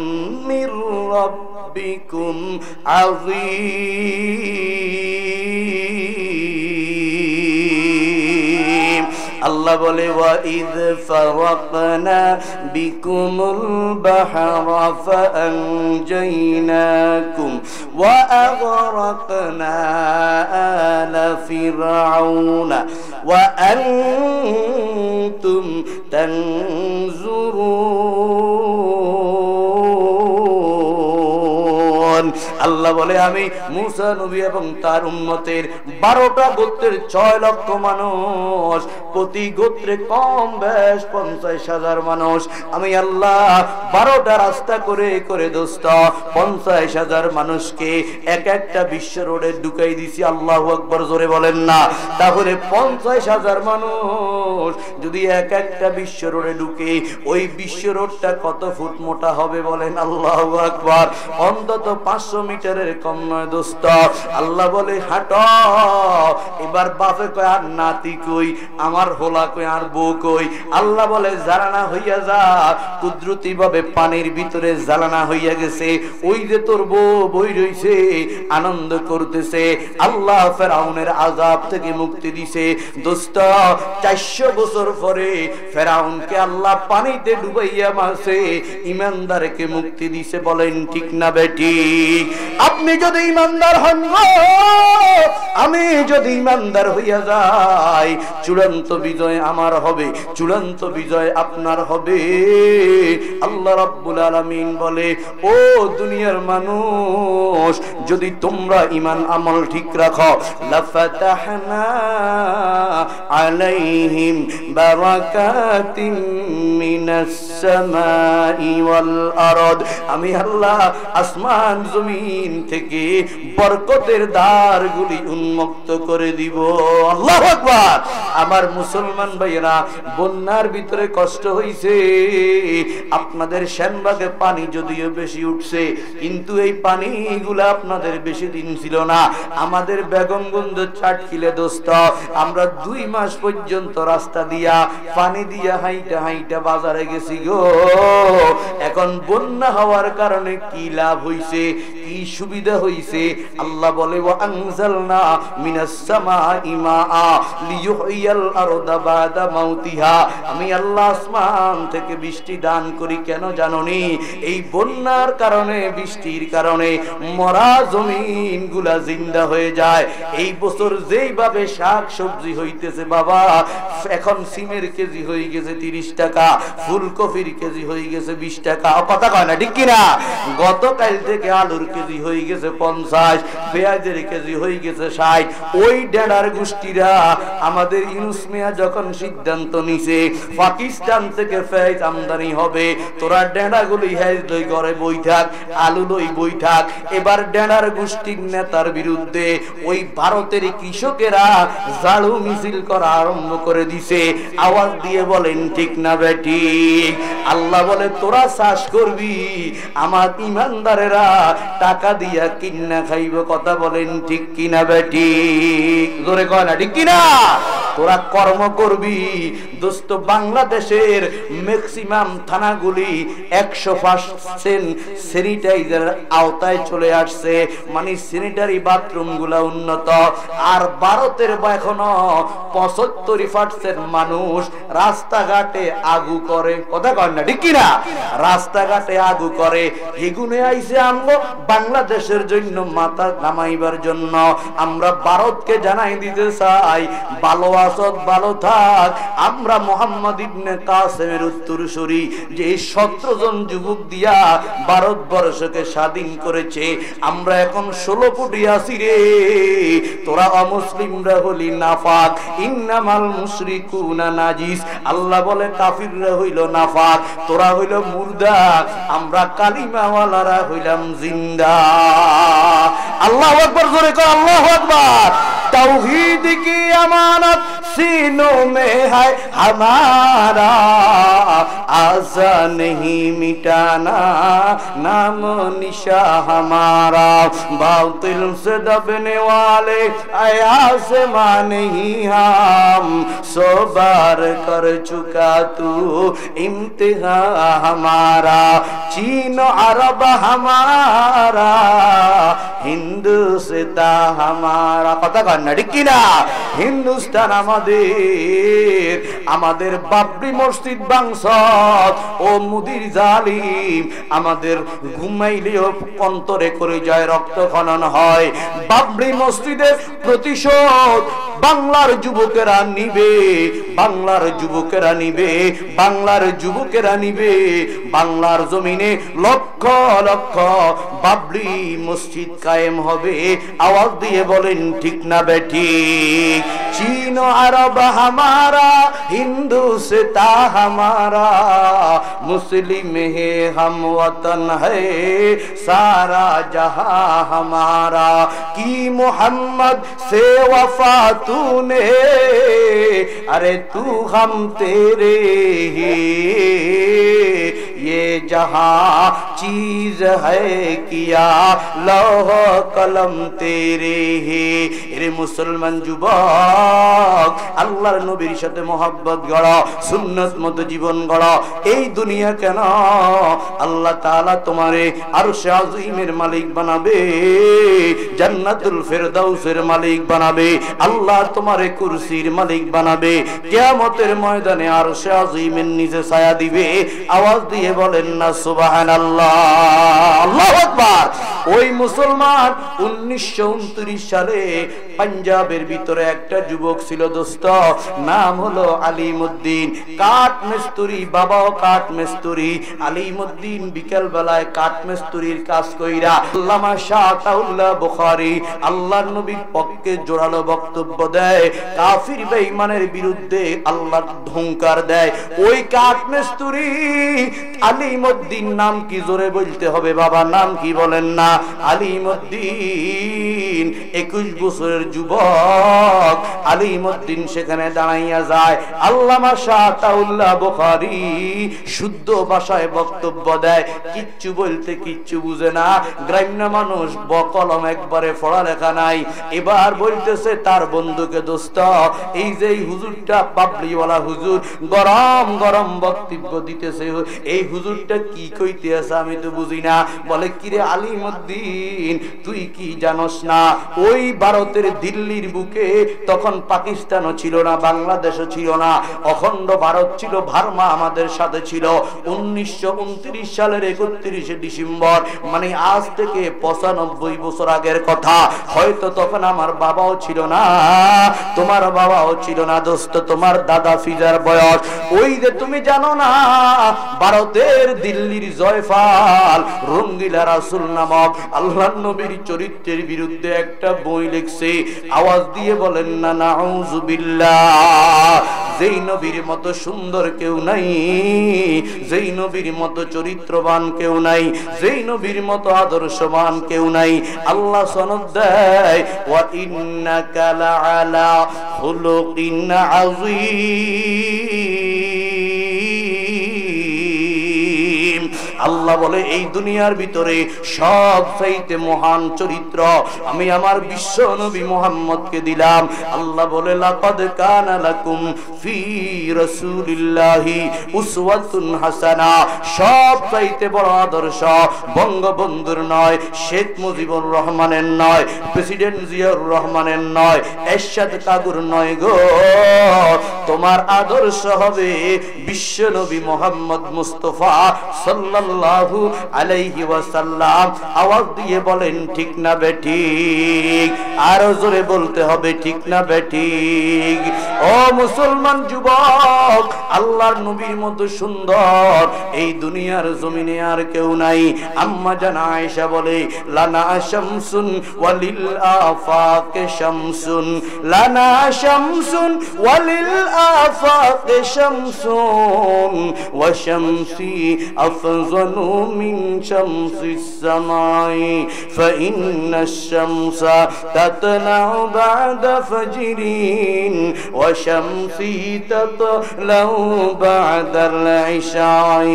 মির রাব্বিকুম আযীম। আল্লাহ বলে ওয়া ইয ফারাকনা বিকুমুল বাহরা ফাআনজাইনাকুম ওয়া আগরাকনা আলা ফিরআউনা ওয়া আনতুম তানজুরুন। আল্লাহ বলে আমি মূসা নবী এবং তার উম্মতের 12টা গোত্রের 6 লক্ষ মানুষ, প্রতি গোত্রে কম বেশ 50,000 মানুষ, আমি আল্লাহ 12টা রাস্তা করে করে দোস্ত 50,000 মানুষকে এক একটা বিশ্ব রোডে ঢুকাই দিছি। আল্লাহু আকবার জোরে বলেন না? তাহলে 50,000 মানুষ যদি এক একটা বিশ্ব রোডে ঢুকে, ওই বিশ্ব রোডটা কত ফুট মোটা হবে বলেন? আল্লাহু আকবার। অন্তত 500 মিটারের কম নয় দোস্ত। আল্লাহ বলে হাঁটো। এবার বাপে কয় আর নাতি কই, আমার হোলা কই, আর বউ কই? আল্লাহ বলে জ্বালানা হইয়া যা। কুদরতি ভাবে পানির ভিতরে জ্বালানা হইয়া গেছে। ওই যে তোর বউ বই রইছে, আনন্দ করতেছে। আল্লাহ ফেরাউনের আযাব থেকে মুক্তি দিছে দোস্ত। 400 বছর পরে ফেরাউনকে আল্লাহ পানিতে ডুবাইয়া মারছে, ইমানদারকে মুক্তি দিছে। বলেন ঠিক না বেঠিক? আপনি যদি ইমানদার হন, আমি যদি ইমানদার হইয়া যাই, চূড়ান্ত বিজয় আমার হবে, চূড়ান্ত বিজয় আপনার হবে। আল্লাহ রাব্বুল আলামিন বলে ও দুনিয়ার মানুষ, যদি তোমরা ঈমান আমল ঠিক রাখো, লাফাতাহনা আলাইহিম বারাকাতিন মিনাস সামাই ওয়াল আরদ। আমি আল্লাহ আসমান জমিন থেকে বরকতের দ্বারগুলি উন্মুক্ত করে দিব। আল্লাহু আকবার। আমার মুসলমান ভাইয়েরা, বন্যার ভিতরে কষ্ট হইছে। আপনাদের শ্যামবাগে পানি যদিও বেশি উঠছে, কিন্তু এই পানিগুলা আপনাদের বেশি দিন ছিল না। আমাদের বেগমগঞ্জ চাটখিলে দোস্ত, আমরা 2 মাস পর্যন্ত রাস্তা দিয়া পানি দিয়া হাইটা হাইটা বাজারে গেছি গো। এখন বন্যা হওয়ার কারণে কি লাভ হইছে, কি সুবিধা হইছে? আল্লাহ বলে ওয়া আনজালনা মিনাস সামাই মাআ লিয়ুহইয়াল আরদা বাদা মাউতিহা। আমি আল্লাহ আসমান থেকে বৃষ্টি দান করি। কেন জানোনি? এই বন্যার কারণে, বৃষ্টির কারণে মরা জমিনগুলা জিন্দা হয়ে যায়। এই বছর যেইভাবে শাক সবজি হইতেছে বাবা, এখন সিমের কেজি হয়ে গেছে 30 টাকা, ফুলকপির কেজি হয়ে গেছে 20 টাকা। কথা কয় না, ঠিক কিনা? গতকাল থেকে আলুর কেজি হয়ে গেছে 50, পেঁয়াজের কেজি হয়ে গেছে 60। ওই ডেড়ার গোষ্ঠীরা আমাদের ইউনুস মিয়া যখন সিদ্ধান্ত নিছে পাকিস্তান থেকে পেঁয়াজ আমদানি হবে, তোরা ডেড়াগুলি হেজ লই ঘরে বই থাক, আলু লই বই থাক। এবার ডেড়ার গোষ্ঠীর নেতার বিরুদ্ধে ওই ভারতের কৃষকেরা ঝাড়ু মিছিল করা আরম্ভ করে দিছে। আওয়াজ দিয়ে বলেন ঠিক না বেঠিক? আল্লাহ বলে তোরা চাষ করবি, আমার ইমানদারেরা টাকা দিয়া কিনা খাইব। কথা বলেন ঠিক কিনা বেঠিক? জোরে কয় না, ঠিক কিনা? তোরা কর্ম করবি। দোস্ত, বাংলাদেশের ম্যাক্সিমাম থানাগুলি 100% স্যানিটাইজার আওতায় চলে আসছে, মানে স্যানিটারি বাথরুম গুলা উন্নত। আর ভারতের এখনো 75% মানুষ রাস্তাঘাটে আগু করে। কথা কয় না, ঠিক কিনা? রাস্তাঘাটে আগু করে। এগুনে আইছে আমগো বাংলাদেশের জন্য মাথা নামাইবার জন্য। আমরা ভারতকে জানাই দিতে চাই, ভালো আসত ভালো থাক। আমরা মোহাম্মদ ইবনে কাসেমের উত্তরসূরি, যে 17 জন যুবক দিয়া ভারতবর্ষকে স্বাধীন করেছে। আমরা এখন 16 কোটি আছি রে। তোরা অমুসলিমরা হলি নাফাক। ইন্নামাল মুশরিকুনা নাজিস। আল্লাহ বলে কাফিররা হইল নাফাক, তোরা হইল মুর্দা, আমরা কালিমাওয়ালারা হইলাম জিন্দা। আল্লাহু আকবার। জোরে কর আল্লাহু আকবার। तौहीद की अमानत सीनों में है हमारा, आज़ा नहीं मिटाना नाम निशा हमारा। बातिल से दबने वाले आसमां नहीं हम, 100 बार कर चुका तू इम्तिहा हमारा। चीन अरब हमारा, हिंदुस्तान हमारा। पता करना ठीक किना? हिंदुस्तान আমাদের, আমাদের বাবরি মসজিদ বাংসত ও মুদির জালিম আমাদের ঘুমাইলেও অন্তরে করে যায় রক্ত খনন হয়। বাবরি মসজিদের প্রতিশোধ বাংলার যুবকেরা নিবে, বাংলার যুবকেরা নিবে, বাংলার যুবকেরা নিবে। বাংলার জমিনে লক্ষ লক্ষ বাবরি মসজিদ কায়েম হবে। আওয়াজ দিয়ে বলেন ঠিক না বেঠিক? चीन अरब हमारा, हिंदुस्तान हमारा, मुस्लिम है हम वतन है सारा जहां हमारा। की मोहम्मद से वफा तूने, अरे तू हम तेरे ही, ये जहां चीज है किया लौह कलम तेरे ही। এরে মুসলমান যুবক, আল্লাহর নবীর সাথে মহব্বত গড়ো, সুন্নাত মতো জীবন গড়ো। এই দুনিয়া কেন আল্লাহ তাআলা তোমারে আরশে আযীমের মালিক বানাবে, জান্নাতুল ফেরদাউসের মালিক বানাবে। আল্লাহ তোমারে কুরসির মালিক বানাবে। কিয়ামতের ময়দানে আরশে আযীমের নিচে ছায়া দিবে। আওয়াজ দিয়ে বলেন না সুবহানাল্লাহ? আল্লাহু আকবার। ওই মুসলমান 1929 সালে পাঞ্জাবের ভিতরে একটা যুবক ছিল দোস্ত, নাম হলো আলিমউদ্দিন। কাঠ মিস্ত্রি, বাবাও কাঠ মিস্ত্রি। আলিমউদ্দিন বিকেল বেলায় কাঠ মিস্ত্রির কাজ কইরা আল্লামা শাহ আতাউল্লাহ বুখারী আল্লাহর নবীর পক্ষে জোরালো বক্তব্য দেয়, কাফির বেঈমানের বিরুদ্ধে আল্লাহর হুঙ্কার দেয়। ওই কাঠ মিস্ত্রি আলিমউদ্দিন নাম কি? জোরে বলতে হবে বাবা, নাম কি বলেন না? আলিমউদ্দিন 21 বছরের যুবক আলিমউদ্দিন সেখানে দাঁড়াইয়া যায়। আল্লামা শাহতাউল্লাহ বুখারী শুদ্ধ ভাষায় বক্তব্য দেয়, কিচ্ছু বলতে কিচ্ছু বুঝে না, গ্রাম্য মানুষ, বকলম একবারে পড়ালেখা নাই। এবার বলতেছে তার বন্ধুকে, দোস্ত এই যে হুজুরটা পাবলিওয়ালা হুজুর গরম গরম বক্তব্য দিতেছে, এই হুজুরটা কি কইতে আছে আমি তো বুঝি না। বলে কিরে আলিমউদ্দিন তুই কি জানোস না ওই ভারতের দিল্লির বুকে তখন পাকিস্তানও ছিল না, বাংলাদেশও ছিল না, অখণ্ড ভারত ছিল, ভার্মা আমাদের সাথে ছিল। 1929 সালের 31শে ডিসেম্বর, মানে আজ থেকে 95 বছর আগের কথা। হয়তো তখন আমার বাবাও ছিল না, তোমার বাবাও ছিল না দোস্ত, তোমার দাদা ফিজার বয়স। ওই যে তুমি জানো না ভারতের দিল্লির জয়ফাল রঙ্গিলা রাসূল নামক আল্লাহর নবীর চরিত্রের বিরুদ্ধে একটা বই লিখছে। আওয়াজ দিয়ে বলেন না নাউযুবিল্লাহ। যেই নবীর মতো সুন্দর কেউ নাই, যেই নবীর মতো চরিত্রবান কেউ নাই, যেই নবীর মতো আদর্শবান কেউ নাই। আল্লাহ সনদ দেয়, ওয়া ইন্নাকা লাআলা খুলুকিন আযীম। আল্লাহ বলে এই দুনিয়ার ভিতরে সবচাইতে মহান চরিত্র আমি আমার বিশ্ব নবী মুহাম্মদকে দিলাম। আল্লাহ বলে লাকাদ কানা লাকুম ফি রাসূলিল্লাহি উসওয়াতুন হাসানা। সবচাইতে বড় আদর্শ বঙ্গবন্ধুর নয়, শেখ মুজিবুর রহমানের নয়, প্রেসিডেন্ট জিয়াউর রহমানের নয়, এরশাদ কাগুর নয় গো, তোমার আদর্শ হবে বিশ্ব নবী মুহাম্মদ মুস্তাফা সাল্লাল্লাহু আলাইহি ওয়াসাল্লাম। আওয়াজ দিয়ে বলেন ঠিক না বেঠিক? আরো জোরে বলতে হবে ঠিক না বেঠিক? ও মুসলমান যুবক, আল্লাহর নবীর মতো সুন্দর এই দুনিয়ার জমিনে আর কেউ নাই। আম্মা জান আয়েশা বলে, লানা শামসুন ওয়ালিল আফাকে শামসুন, লানা শামসুন ওয়ালিল আফাকে শামসুন ওয়া শামসি আফজালু মিন শামসিস সামাই ফাইন্নাশ শামসা তাতলাউ বা'দা ফাজরিন ওয়া শামসি তাতলাউ বা'দাল ইশাই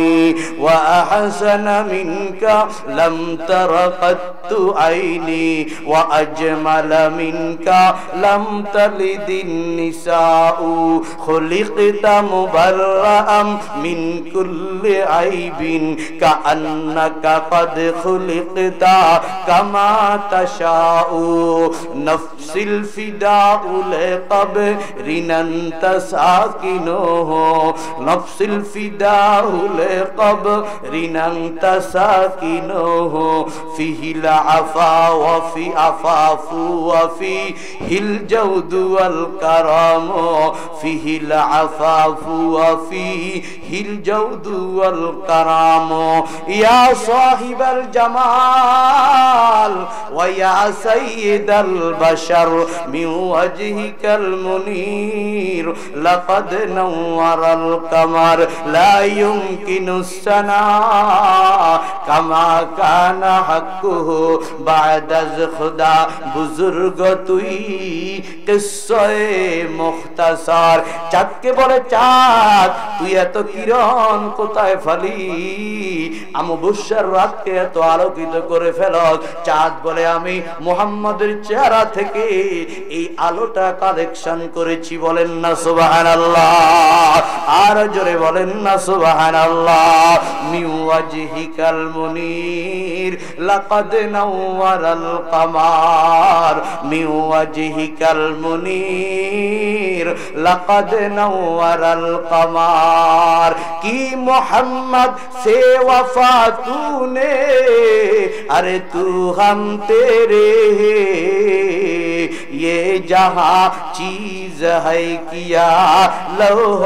ওয়া আহসানা মিনকা লাম তারা কাত্তু আইনি ওয়া আজমালা মিনকা লাম তালিদিন নিসাউ খুলিকতা মুবাররাআম মিন কুল্লি আইবিন কাআন্নাকা কাদ খুলিকতা কামা তাশাউ নফসিল ফিদাউ লিকবরিন আনতা সাকিনুহু নফসিল ফিদাউ লিকবরিন আনতা সাকিনুহু ফিহিল আফা ওয়া ফি আফাফু ওয়া ফিহিল জাওদু ওয়াল কারাম ফিহিল আফাফু ওয়া ফিহিল জাওদু ওয়াল কারাম ইয়া সাহিবাল জামাল ওয়া ইয়া সাইয়্যিদাল বাশার মিন ওয়াজহিকাল মুনীর লাকাদ নাওয়ারাল কামার লা ইউমকিনুস সানা কামা কানা হাক্কুহু বা'দাজ খুদা। বুজুর্গ তুই কিসসায়ে মুখতাসার। চাঁদকে বলে, চাঁদ তুই এত কিরণ কোথায় ফালি, অমাবস্যার রাতকে এত আলোকিত করে ফেলস। চাঁদ বলে, আমি মুহাম্মদের চেহারা থেকে এই আলোটা কালেকশন করেছি। বলেন না সুবহানাল্লাহ? আর জোরে বলেন না সুবহানাল্লাহ? মিওয়াজহিকাল মুনীর লাকাদ নাওয়ারাল কামার মিওয়াজহিকাল মুনীর লাকাদ নাওয়ারাল কামার কি মোহাম্মদ से वफा तूने अरे तू हम तेरे ये जहां चीज है किया लौह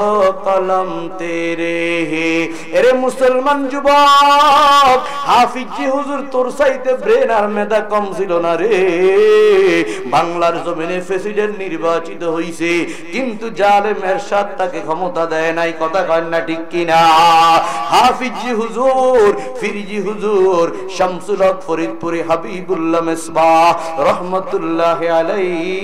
कलम तेरे হে। এরে মুসলমান যুবক, হাফিজ জি হুজুর তোর চাইতে ব্রেন আর মেধা কম ছিল না রে। বাংলার জমিনে প্রেসিডেন্ট নির্বাচিত হইছে, কিন্তু জালেম এরশাদ তাকে ক্ষমতা দেয় নাই। কথা কয় না ঠিক কিনা? হাফিজ জি হুজুর, ফিরজি হুজুর, শামসুল হক ফরিদপুরি, হাবিবুল্লাহ মিসবাহ রহমাতুল্লাহ আলাইহি।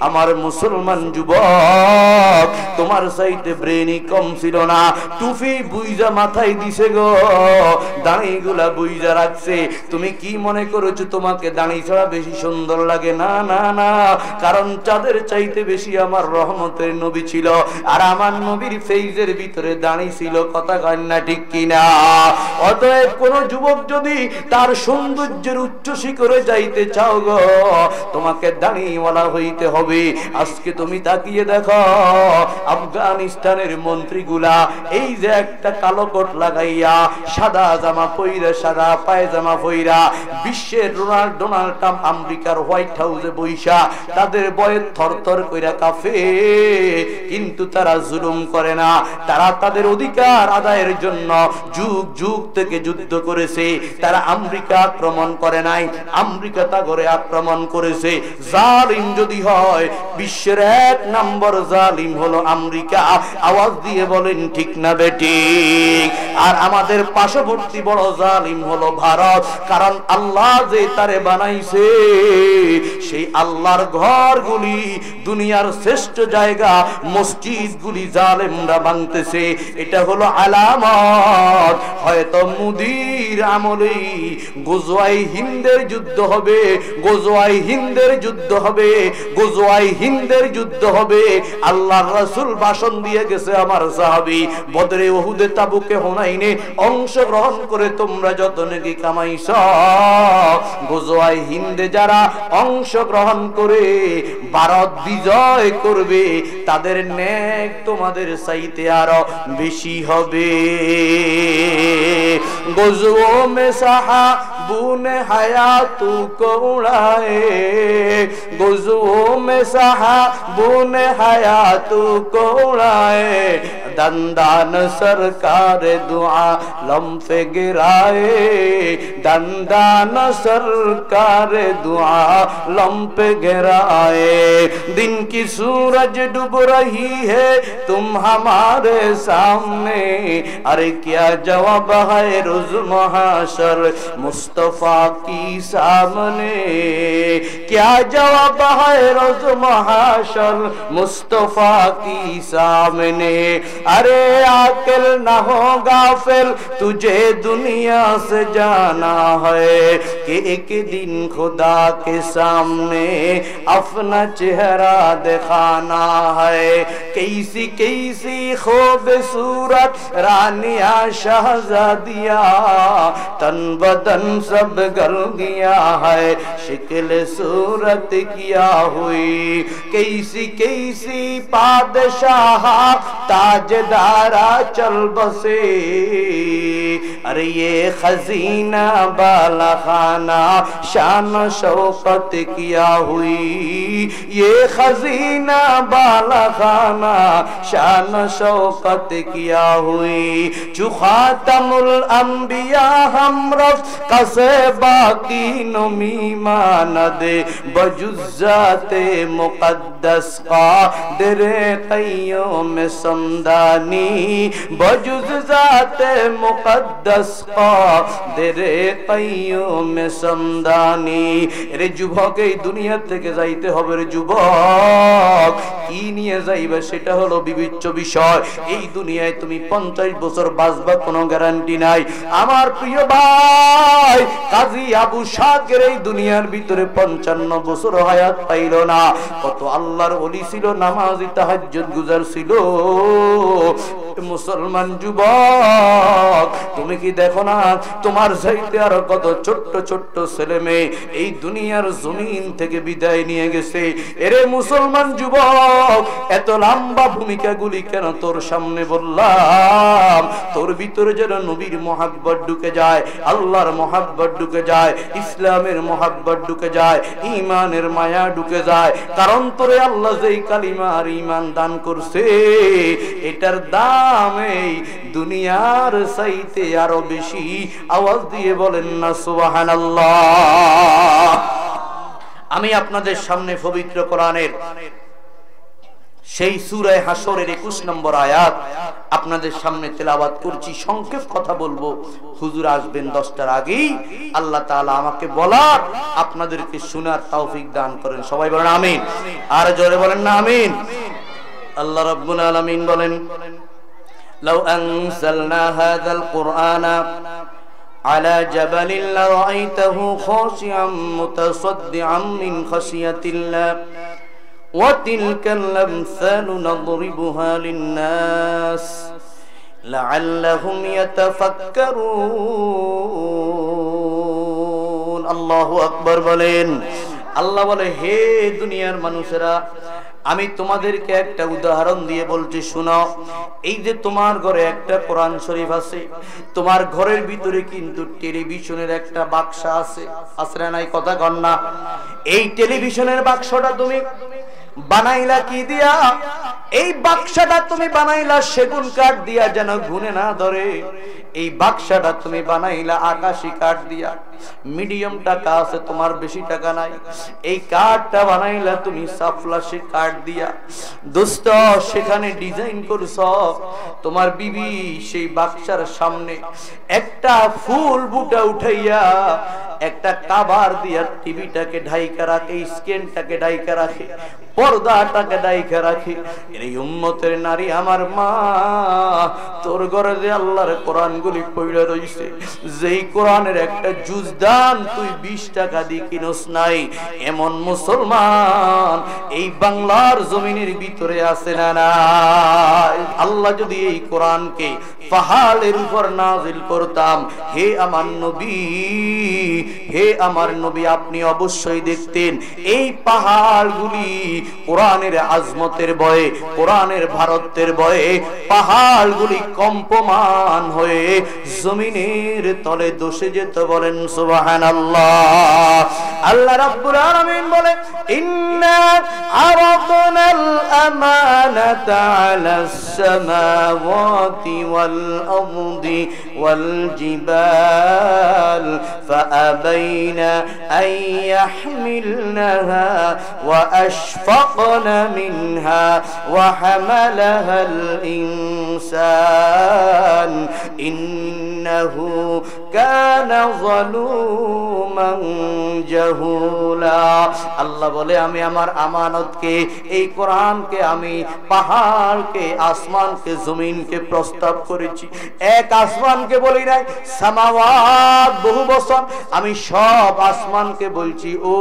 আমার মুসলমান যুবক, তোমার চাইতে ব্রেনই কম ছিল না। টুপি বুইজা মাথায় দিছে গো, দাড়িগুলা বুইজা রাখছে। তুমি কি মনে করেছো তোমাকে দাড়ি ছাড়া বেশি সুন্দর লাগে? না না না, কারণ চাঁদের চাইতে বেশি আমার রহমতের নবী ছিল, আর আমার নবীর ফেইজের ভিতরে দাড়ি ছিল। কথা কয় না ঠিক কিনা? অতএব কোন যুবক যদি তার সৌন্দর্যের উচ্চ শিখরে যাইতে চাও গো, তোমাকে দাড়িওয়ালা হইতে হবে। আজকে তুমি তাকিয়ে দেখো, আফগানিস্তানের মন্ত্রীগুলা এই যে একটা কালো কোট লাগাইয়া, সাদা জামা পইরা, সাদা পায়জামা পইরা, বিশ্বের ডোনাল্ড ট্রাম্প আমেরিকার হোয়াইট হাউসে বইসা তাদের বয়ে থরথর কইরা কাঁপে, কিন্তু তারা জুলুম করে না। তারা তাদের অধিকার আদায়ের জন্য যুগ যুগ থেকে যুদ্ধ করেছে। তারা আমেরিকা আক্রমণ করে নাই, আমেরিকা তাগরে আক্রমণ করেছে। জালিম যদি হয়, বিশ্বের 1 নম্বর জালিম হলো আমেরিকা। আওয়াজ দিয়ে বলেন ঠিক না বেঠিক? আর আমাদের পার্শ্ববর্তী বড় জালিম হলো ভারত, কারণ আল্লাহ যে তারে বানাইছে, সেই আল্লাহর ঘরগুলি, দুনিয়ার শ্রেষ্ঠ জায়গা, মসজিদগুলি জালেমরা ভাঙতেছে। এটা হলো আলামত, হয়তো মুদির আমলেই গজওয়াই হিন্দের যুদ্ধ হবে, গজওয়াই হিন্দের যুদ্ধ হবে, গজওয়াই হিন্দের যুদ্ধ হবে। আল্লাহর রাসূল ভাষণ দিয়ে গেছে, আমার সাহাবী বদরে, উহুদে, তাবুকে, হুনাইনে অংশগ্রহণ করে তোমরা যত নেকি কামাইছ, গজওয়াই হিন্দে যারা অংশগ্রহণ করে ভারত বিজয় করবে, তাদের নেক তোমাদের চাইতে আরো বেশি হবে। গজও মে সাহাবুন ने हयातू को उड़ाए, गुज़ुओं में साहबों ने हयातू को उड़ाए, दंदान सरकार दुआ लम्फे गिराए, दंदान सरकार दुआ लम्फे गिराए। दिन की सूरज डूब रही है तुम हमारे सामने, अरे क्या जवाब है रोज़ महाशर मुस्तफा की सामने, क्या जवाब है रोज़ महाशर मुस्तफा की सामने। अरे आकिल न हो गाफिल, तुझे दुनिया से जाना है कि एक दिन खुदा के सामने अपना चेहरा दिखाना है। कैसी कैसी खूबसूरत रानिया शहजादिया, तन बदन सब गल गया है, शिक्ल सूरत किया हुई। कैसी कैसी पादशाह ताजदारा चल बसे, अरे ये खजीना बाला खाना शान शौकत किया हुई, ये खजीना बाला खाना शान शौकत किया हुई। जो खातमुल अंबिया हमरफ कसे बाकी नुमी मानद, बजुज़ाते मुक़द्दस का दरे क़य्यूम समदानी, बजुज़ाते मुक़द्दस का दरे क़य्यूम समदानी। रे যুবক, এই দুনিয়া থেকে যাইতে হবে রে যুবক। কি নিয়ে যাইবে সেটা হলো বিবেচ্য বিষয়। এই দুনিয়ায় তুমি 50 বছর বাঁচবা, কোনো গ্যারান্টি নাই। আমার প্রিয় ভাই কাজী আবু শাকের এই দুনিয়ার ভিতরে 55 বছর হায়াত পাইল না। কত আল্লাহর ওলি ছিল, নামাজি তাহাজ্জুদ গুজার ছিল। মুসলমান যুবক, তুমি কি দেখো না তোমার চাইতে আরো কত ছোট্ট ছোট্ট ছেলে মেয়ে এই দুনিয়ার জমিন থেকে বিদায় নিয়ে গেছে। এরে মুসলমান যুবক, এত লম্বা ভূমিকাগুলি কেন তোর সামনে বললাম? তোর ভিতরে যেন নবীর মহাব্বত ঢুকে যায়, আল্লাহর মহাব্বত ঢুকে যায়, ইসলামের মহাব্বত ঢুকে যায়, ঈমানের মায়া ঢুকে যায়। কারণ তোরে আল্লাহ যেই কালিমা আর ঈমান দান করছে, এটার দাম এই দুনিয়ার চাইতে আরো বেশি। আওয়াজ দিয়ে বলেন না সুবহানাল্লাহ। আমি আপনাদের সামনে পবিত্র কোরআনের সেই সূরা হাশরের 21 নম্বর আয়াত আপনাদের সামনে তেলাওয়াত করছি। সংক্ষেপ কথা বলবো, হুজুর আসবেন 10টার আগেই। আল্লাহ তাআলা আমাকে বলার, আপনাদেরকে শোনার তৌফিক দান করেন। সবাই বলেন আমিন, আর জোরে বলেন না আমিন। আল্লাহ রাব্বুল আলামিন বলেন, লাউ আনজালনা হাযাল কুরআনা আলা জাবালিন লারাআইতাহু খাশিআম মুতাসাদ্দিআম মিন খাশিয়াতিল্লাহ ওয়া তিলকাল আমসালু নাদরিবুহা লিন-নাস লাআল্লাহুম ইয়াতাফাক্কারুন। আল্লাহু আকবার বলেন। আল্লাহ বলে, হে দুনিয়ার মানুষেরা, আমি তোমাদেরকে একটা উদাহরণ দিয়ে বলছি, শোনো। এই যে তোমার ঘরে একটা কোরআন শরীফ আছে, তোমার ঘরের ভিতরে কিন্তু টেলিভিশনের একটা বাক্স আছে, আছে না নাই? কথা কন না। এই টেলিভিশনের বাক্সটা তুমি বানাইলা কি দিয়া? এই বাক্সটা তুমি বানাইলা সেগুন কাঠ দিয়া, যেন গুনে না ধরে। এই বাক্সটা তুমি বানাইলা আকাশী কাঠ দিয়া। মিডিয়াম টাকা আছে তোমার, বেশি টাকা নাই। এই কাঠটা বানাইলা তুমি সাফলাশি কাঠ দিয়া। দোস্ত, সেখানে ডিজাইন করছ তোমার বিবি সেই বাক্সার সামনে একটা ফুল বুটা উঠাইয়া একটা কাভার দিয়া টিভিটাকে ঢাইকা রাখে, স্ক্রিনটাকে ঢাইকা রাখে, পর্দাটাকে ঢাইকা রাখে। এই উম্মতের নারী আমার মা, তোর ঘরে যে আল্লাহর কোরআনগুলি পড়ে রইছে, যেই কোরআনের একটা জুজদান তুই 20 টাকা দিয়ে কিনস নাই, এমন মুসলমান এই বাংলার জমিনের ভিতরে আছে না নাই? আল্লাহ যদি এই কোরআনকে পাহাড়ের উপর নাজিল করতাম, হে আমার নবী, হে আমার নবী, আপনি অবশ্যই দেখতেন এই পাহাড়গুলি কোরআনের আজমতের ভয়ে, কোরআনের ভারতের ভয়ে পাহাড়গুলি কম্পমান হয়ে জমিনের তলে দোষে যেত। বলেন সুবহানাল্লাহ। আল্লাহ রাব্বুল আলামিন বলে, ইন্না আরাদনাল আমানাতা আলাস সামাওয়াতি ওয়াল আরদি ওয়াল জিবাল ফাআবাইনা আন ইয়াহমিলনাহা ওয়া আশফাকনা মিনহা ওয়া হামালাহাল ইনসান ইন্নাহু কানা যালুমান জাহুলা। আল্লাহ বলে, আমি আমার আমানতকে, এই কোরআনকে আমি পাহাড়কে, আসমানকে, জমিনকে প্রস্তাব করেছি। এক আসমানকে বলি নাই, সামাওয়াত বহু বচন, আমি সব আসমানকে বলছি, ও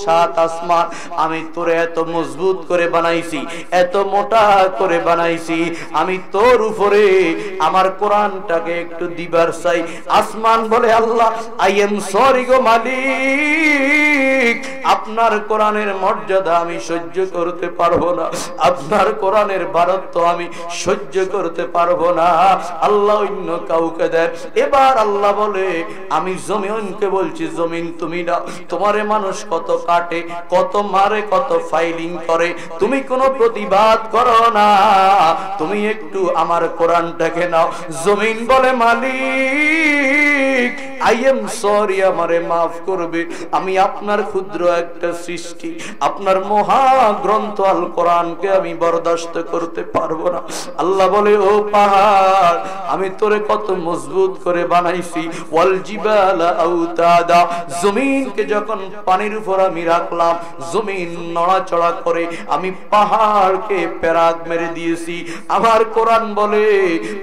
7 আসমান আমি তোরে এত মজবুত করে বানাইছি, এত মোটা করে বানাইছি, আমি তোর উপরে আমার কোরআনটাকে একটু দিবার চাই। আসমান বলে, আল্লাহ আই এম সরি গো মালিক, আপনার কোরআনের মর্যাদা আমি সহ্য করতে পারবো না, আপনার কোরআনের ভারত আমি সহ্য করতে পারবো না। আল্লাহ অন্য কাউকে দেন। এবার আল্লাহ বলে, আমি জমিনকে বলছি, জমিন তুমি না, তোমারে মানুষ কত কাটে, কত মারে, কত ফাইলিং করে, তুমি কোনো প্রতিবাদ করো না, তুমি একটু আমার কোরআনটাকে নাও। জমিন বলে, মালিক আই এম সরি, আমারে মাফ করবে, আমি আপনার ক্ষুদ্র একটা সৃষ্টি, আপনার মহা গ্রন্থ আল কোরআনকে আমি বরদাস্ত করতে পারবো না। আল্লাহ বলে, ও পাহাড়, আমি তোরে কত মজবুত করে বানাইছি। ওয়াল জিবালা আউতাদা, জমিনকে যখন পানির উপর আমি রাখলাম, জমিন নড়াচড়া করে, আমি পাহাড়কে পেরাক মেরে দিয়েছি। আমার কোরআন বলে,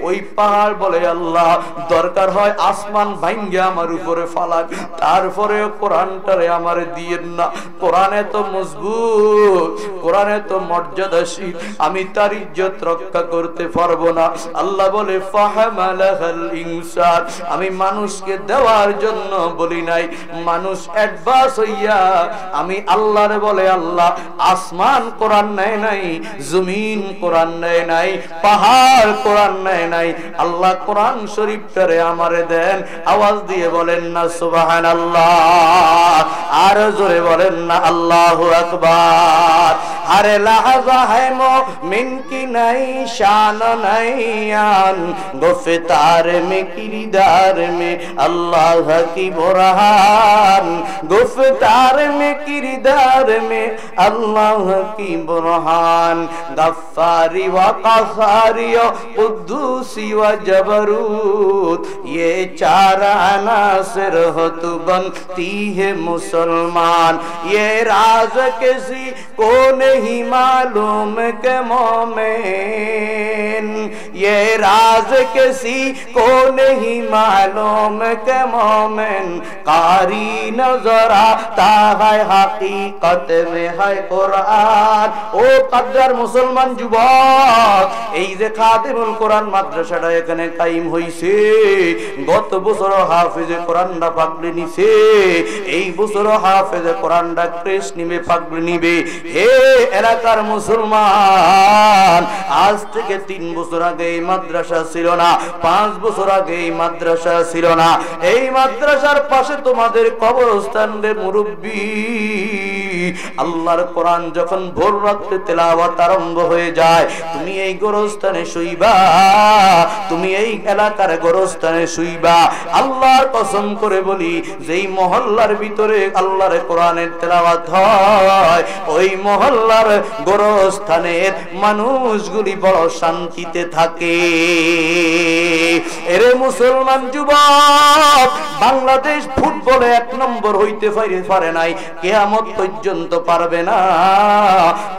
ওই পাহাড় বলে, আল্লাহ দরকার হয় আসমান ভাই ভাঙ্গে আমার উপরে ফালান, তারপরেও কোরআনটারে আমার দিয়েন না। কোরআন এত মজবুত, কোরআন এত মর্যাদাশীল, আমি তার ইজ্জত রক্ষা করতে পারবো না। আল্লাহ বলে ফাহামালাহাল ইনসান, আমি মানুষকে দেওয়ার জন্য বলি নাই, মানুষ অ্যাডভান্স হইয়া আমি আল্লাহরে বলে আল্লাহ আসমান কোরআন নেয় নাই, জমিন কোরআন নেয় নাই, পাহাড় কোরআন নেয় নাই, আল্লাহ কোরআন শরীফটারে আমারে দেন। আওয়াজ দিয়ে বলেন না সুবহানাল্লাহ, আর জোরে বলেন না আল্লাহু আকবার। আরে লাহজা है मोमिन की नई शान नैयान, गुफ्तार में किरदार में अल्लाह की बुरहान, गुफ्तार में किरदार में अल्लाह की बुरहान, गफ्फारी व क़हारी व कुद्दूसी व जबरूत, ये चार अनासिर हो तो बनती है मुसलमान। ये राज किसी को नहीं मालूम के मोमिन, ये राज किसी को नहीं मालूम के मोमिन, कारी नजर आता है हकीकत में है कुरान। ও কাদ্দার মুসলমান যুবক, এই যে খাদিমুল কোরআন মাদ্রাসাটা এখানে কায়েম হইছে, গত বছর হাফেজে কোরআনটা পাগড়ি নিছে, এই বছর হাফেজে কোরআনটা ক্রেশ নিবে, পাগড়ি নিবে। হে এলাকার মুসলমান, আজ থেকে 3 বছর আগে এই মাদ্রাসা ছিল না, 5 বছর আগে এই মাদ্রাসা ছিল না। এই মাদ্রাসার পাশে তোমাদের কবরস্থান রে মুরব্বী, আল্লাহর কোরআন যখন ভোর রাতে তেলাওয়াত আরম্ভ হয়ে যায়, তুমি এই গোরস্থানে শুইবা, তুমি এই এলাকার গোরস্থানে শুইবা। আল্লাহর কসম করে বলি, যেই মহল্লার ভিতরে আল্লাহর কোরআনের তেলাওয়াত হয়, ওই মহল্লার গোরস্থানের মানুষগুলি বড় শান্তিতে থাকে। এরে মুসলমান যুবক, বাংলাদেশ ফুটবলে 1 নম্বর হইতে পারে নাই, কিয়ামত পর্যন্ত পারবে না।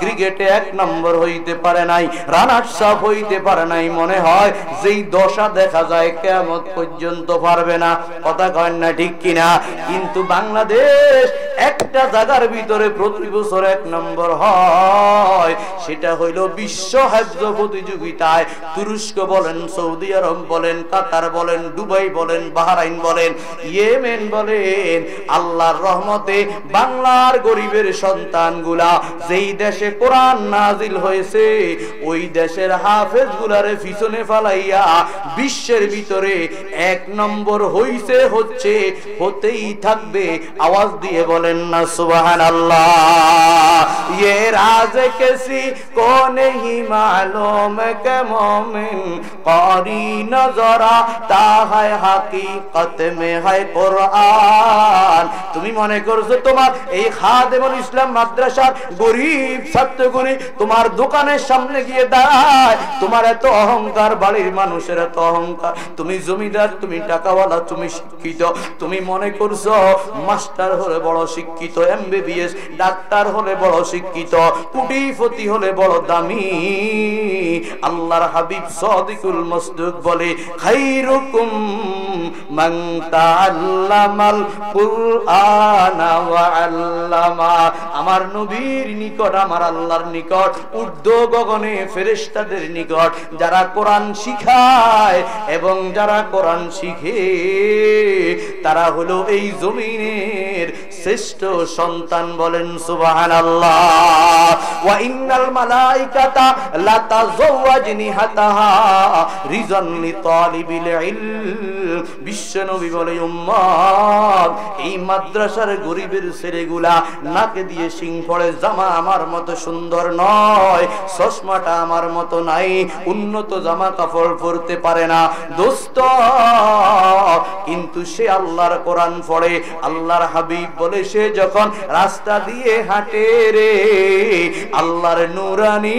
ক্রিকেটে 1 নম্বর হইতে পারে নাই, রানার্স আপ হইতে পারে নাই, মনে হয় যেই দশা দেখা যায় কিয়ামত পর্যন্ত পারবে না। কথা কয় না ঠিক কিনা? কিন্তু বাংলাদেশ একটা জায়গার ভিতরে প্রতি বছর 1 নম্বর হয়, সেটা হইল বিশ্ব হাজ্য প্রতিযোগিতায়। তুরস্ক বলেন, সৌদি আরব বলেন, কাতার বলেন, দুবাই বলেন, বাহরাইন বলেন, ইয়েমেন বলেন, আল্লাহর রহমতে বাংলার গরিবের সন্তানগুলা যেই দেশে কোরআন নাজিল হয়েছে, ওই দেশের হাফেজ গুলারে পিছনে ফালাইয়া বিশ্বের ভিতরে 1 নম্বর হইছে, হচ্ছে, হতেই থাকবে। আওয়াজ দিয়ে বলেন না সুবহানাল্লাহ। ये राज किसी को नहीं मालूम के मोमिन, कारी नजर आता है हकीकत में है कुरान। তুমি মনে করছো তোমার এই খাদেমুল ইসলাম মাদ্রাসার গরিব ছাত্রগুলি তোমার দোকানের সামনে গিয়ে দাঁড়ায়, তোমার এত অহংকার, বাড়ির মানুষের এত অহংকার, তুমি জমিদার, তুমি টাকাওয়ালা, তুমি শিক্ষিত, তুমি মনে করছো মাস্টার হলে বড় শিক্ষিত, এমবিবিএস ডাক্তার হলে বড় শিক্ষিত, কোটিপতি হলে বড় দামি। আল্লাহর হাবিব সাদিকুল মসদুক বলে, খাইরুকুম মান তাআল্লামাল কুরআনা ওয়া আল্লামা। আমার নবীর নিকট, আমার আল্লাহর নিকট, ঊর্ধ্ব গগনে ফেরেশতাদের নিকট যারা কোরআন শিখায় এবং যারা কোরআন শিখে, তারা হলো এই জমিনের শ্রেষ্ঠ সন্তান। বলেন সুবহানাল্লাহ। ওয়া ইন্নাল মালাইকাতা লা তাযাওয়াজনিহাতাহা রিজান লিতালিবিল ইলম। বিশ্বনবী বলে, উম্মত, এই মাদ্রাসার গরিবের ছেলেগুলা নাকে দিয়ে শিং পড়ে, জামা আমার মতো সুন্দর নয়, চশমাটা আমার মতো নাই, উন্নত জামা কাপড় পরতে পারে না দোস্ত, কিন্তু সে আল্লাহর কোরআন পড়ে। আল্লাহর হাবিব বলে, বলে সে যখন রাস্তা দিয়ে হাঁটে রে, আল্লাহর নূরানি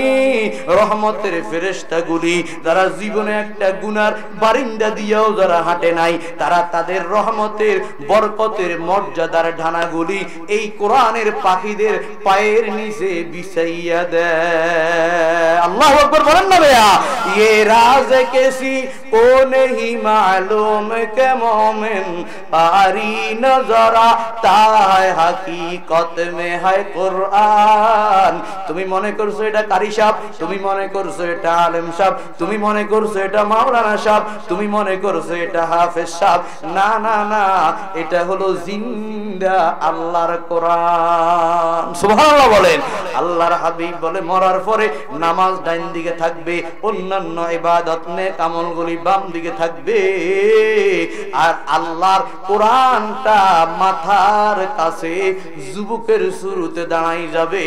রহমতের ফেরেশতাগুলি যারা জীবনে একটা গুনার বারিন্দা দিয়েও যারা হাঁটে নাই, তারা তাদের রহমতের বরকতের মর্যাদার ঢানাগুলি এই কোরআনের পাখিদের পায়ের নিচে বিছাইয়া দেয়। আল্লাহু আকবার বলেন না ভাইয়া। ये राज किसी को नहीं मालूम के मोमिन पारी नजर आता है हकीकत में है कुरान। তুমি মনে করছো এটা কারি সাহেব, তুমি মনে করছো এটা আলেম সাহেব, তুমি মনে করছো এটা মাওলানা সাহেব, তুমি মনে করছো এটা হাফেজ সাহেব। না না না, এটা হলো জিন্দা আল্লাহর কোরআন। সুবহানাল্লাহ বলেন। আল্লাহর হাবিব বলে মরার পরে নামাজ ডাইন দিকে থাকবে, অন্যান্য ইবাদত নেক আমলগুলি বাম দিকে থাকবে, আর আল্লাহর কোরআনটা মাথার কাছে যুবকের শুরুতে দাঁড়াই যাবে।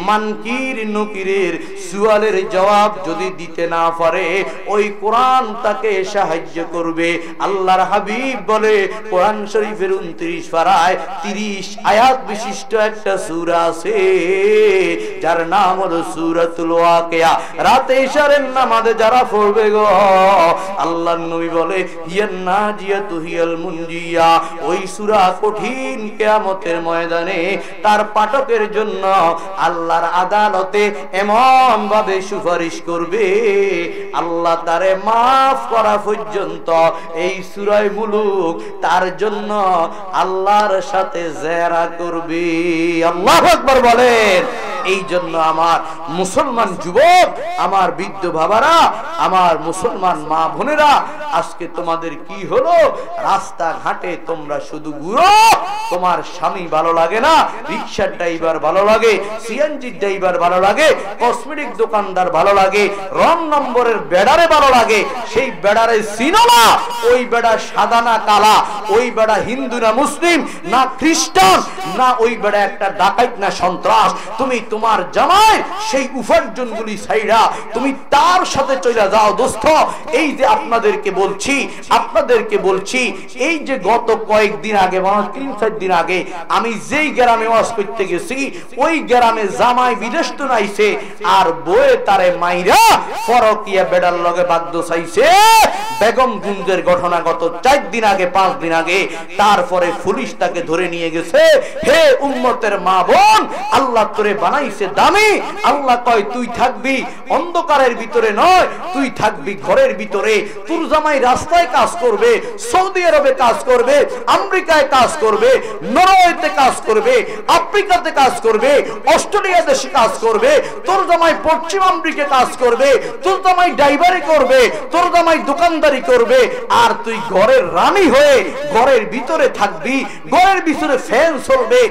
মানকির নকিরের সুয়ালের জবাব যদি দিতে না পারে, ওই কোরআন তাকে সাহায্য করবে। আল্লাহর হাবিব বলে কোরআন শরীফের 29 পারায় 30 আয়াত বিশিষ্ট একটা সূরা আছে, যার নাম হলো সূরাতুল ওয়াকিয়া। রাতে ইশারের নামাজে যারা পড়বে গো, আল্লাহর নবী বলে হিয়ান নাজিয়াতু হিয়াল মুনজিয়া। ওই সূরা কঠিন কিয়ামতের ময়দানে তার পাঠকের জন্য আল্লাহর আদালতে এমন ভাবে সুপারিশ করবে, আল্লাহ তারে মাফ করা পর্যন্ত এই সূরা মুলুক তার জন্য আল্লাহর সাথে জেরা করবে। আল্লাহু আকবার বলেন। এই জন্য আমার মুসলমান যুবক, আমার বৃদ্ধ বাবারা, আমার মুসলমান মা বোনেরা, আজকে তোমাদের কি হলো? রাস্তা ঘাটে তোমরা শুধু ঘুরো, তোমার স্বামী ভালো লাগে না, রিকশার ড্রাইভার ভালো লাগে, সিএনজি ড্রাইভার ভালো লাগে, কসমেটিক দোকানদার ভালো লাগে, রং নম্বরের বেড়ারে ভালো লাগে। সেই বেড়ারে চিনো না, ওই বেড়া সাদা না কালা, ওই বেড়া হিন্দু না মুসলিম না খ্রিস্টান, না ওই বেড়া একটা ডাকাত না সন্ত্রাস। তুমি তোমার জামাই সেই উপার্জনগুলি ছাইড়া তুমি তার সাথে চলে যাও। দোস্ত, এই যে আপনাদেরকে বলছি, এই যে গত কয়েকদিন আগে, 3-4 দিন আগে আমি যেই গ্রামে ওয়াজ করতে গেছি, ওই গ্রামে জামাই বিদেশ তো নাইছে, আর বয়ে তারে মাইরা ফরকিয়া বেড়ার লগে বাদ্য চাইছে। বেগমগঞ্জের ঘটনা গত 4 দিন আগে, 5 দিন আগে। তারপরে পুলিশ তাকে ধরে নিয়ে গেছে। হে উম্মতের মা বোন, আল্লাহ তোরে বানাইছে দামি। আল্লাহ কয় তুই থাকবি অন্ধকারের ভিতরে নয়, তুই থাকবি ঘরের ভিতরে। তোর জামাই রাস্তায় কাজ করবে, সৌদি আরবে কাজ করবে, আমেরিকায় কাজ করবে, নরওয়েতে কাজ করবে, আফ্রিকাতে কাজ করবে, অস্ট্রেলিয়া দেশে কাজ করবে। তোর জামাই পশ্চিম আমেরিকায় কাজ করবে, তোর জামাই ড্রাইভারি করবে, তোর জামাই দোকানদারি করবে, আর তুই ঘরের রানী হয়ে ঘরের ভিতরে থাকবি। ঘরের ভিতরে ফ্যান চলবে,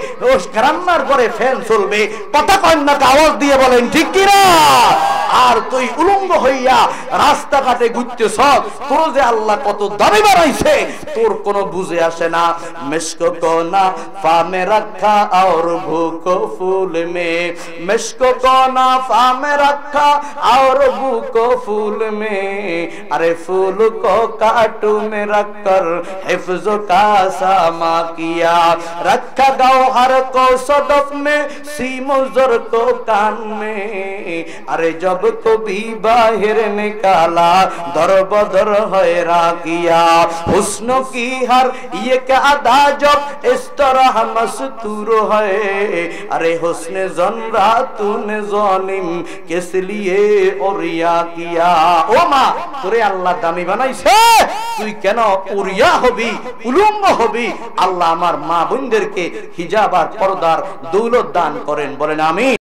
রান্নার ঘরে ফ্যান চলবে। কথা কন্যাকে আওয়াজ দিয়ে বলেন ঠিক কিনা? আর তুই উলঙ্গ হইয়া রাস্তাঘাটে ঘুরতেছ। তোর যে আল্লাহ কত দামি বানাইছে তোর কোনো বুঝে আসে না। মেশকো কোনা ফামে রাখা और भूको फूल में, मेशको कोना फामे रखा और भूको फूल में, अरे फूल को काटू में रखकर हिफ्ज का सामा किया, रखा गौहर को सदफ में सीमो जर को कान में, अरे जब को भी बाहर निकाला दर बदर हैरा किया, हुस्न की हर ये क्या अदा जब इस तरह मस्तूर है, अरे हुस्न ज़नरा तूने ज़ालिम किस लिए उरिया किया। ओ मा তোরে আল্লাহ দামি বানাইছে, তুই কেন উরিয়া হবি, উলঙ্গ হবি? আল্লাহ আমার মা বোনদেরকে হিজাব আর পর্দার দৌলত দান করেন, বলেন আমিন।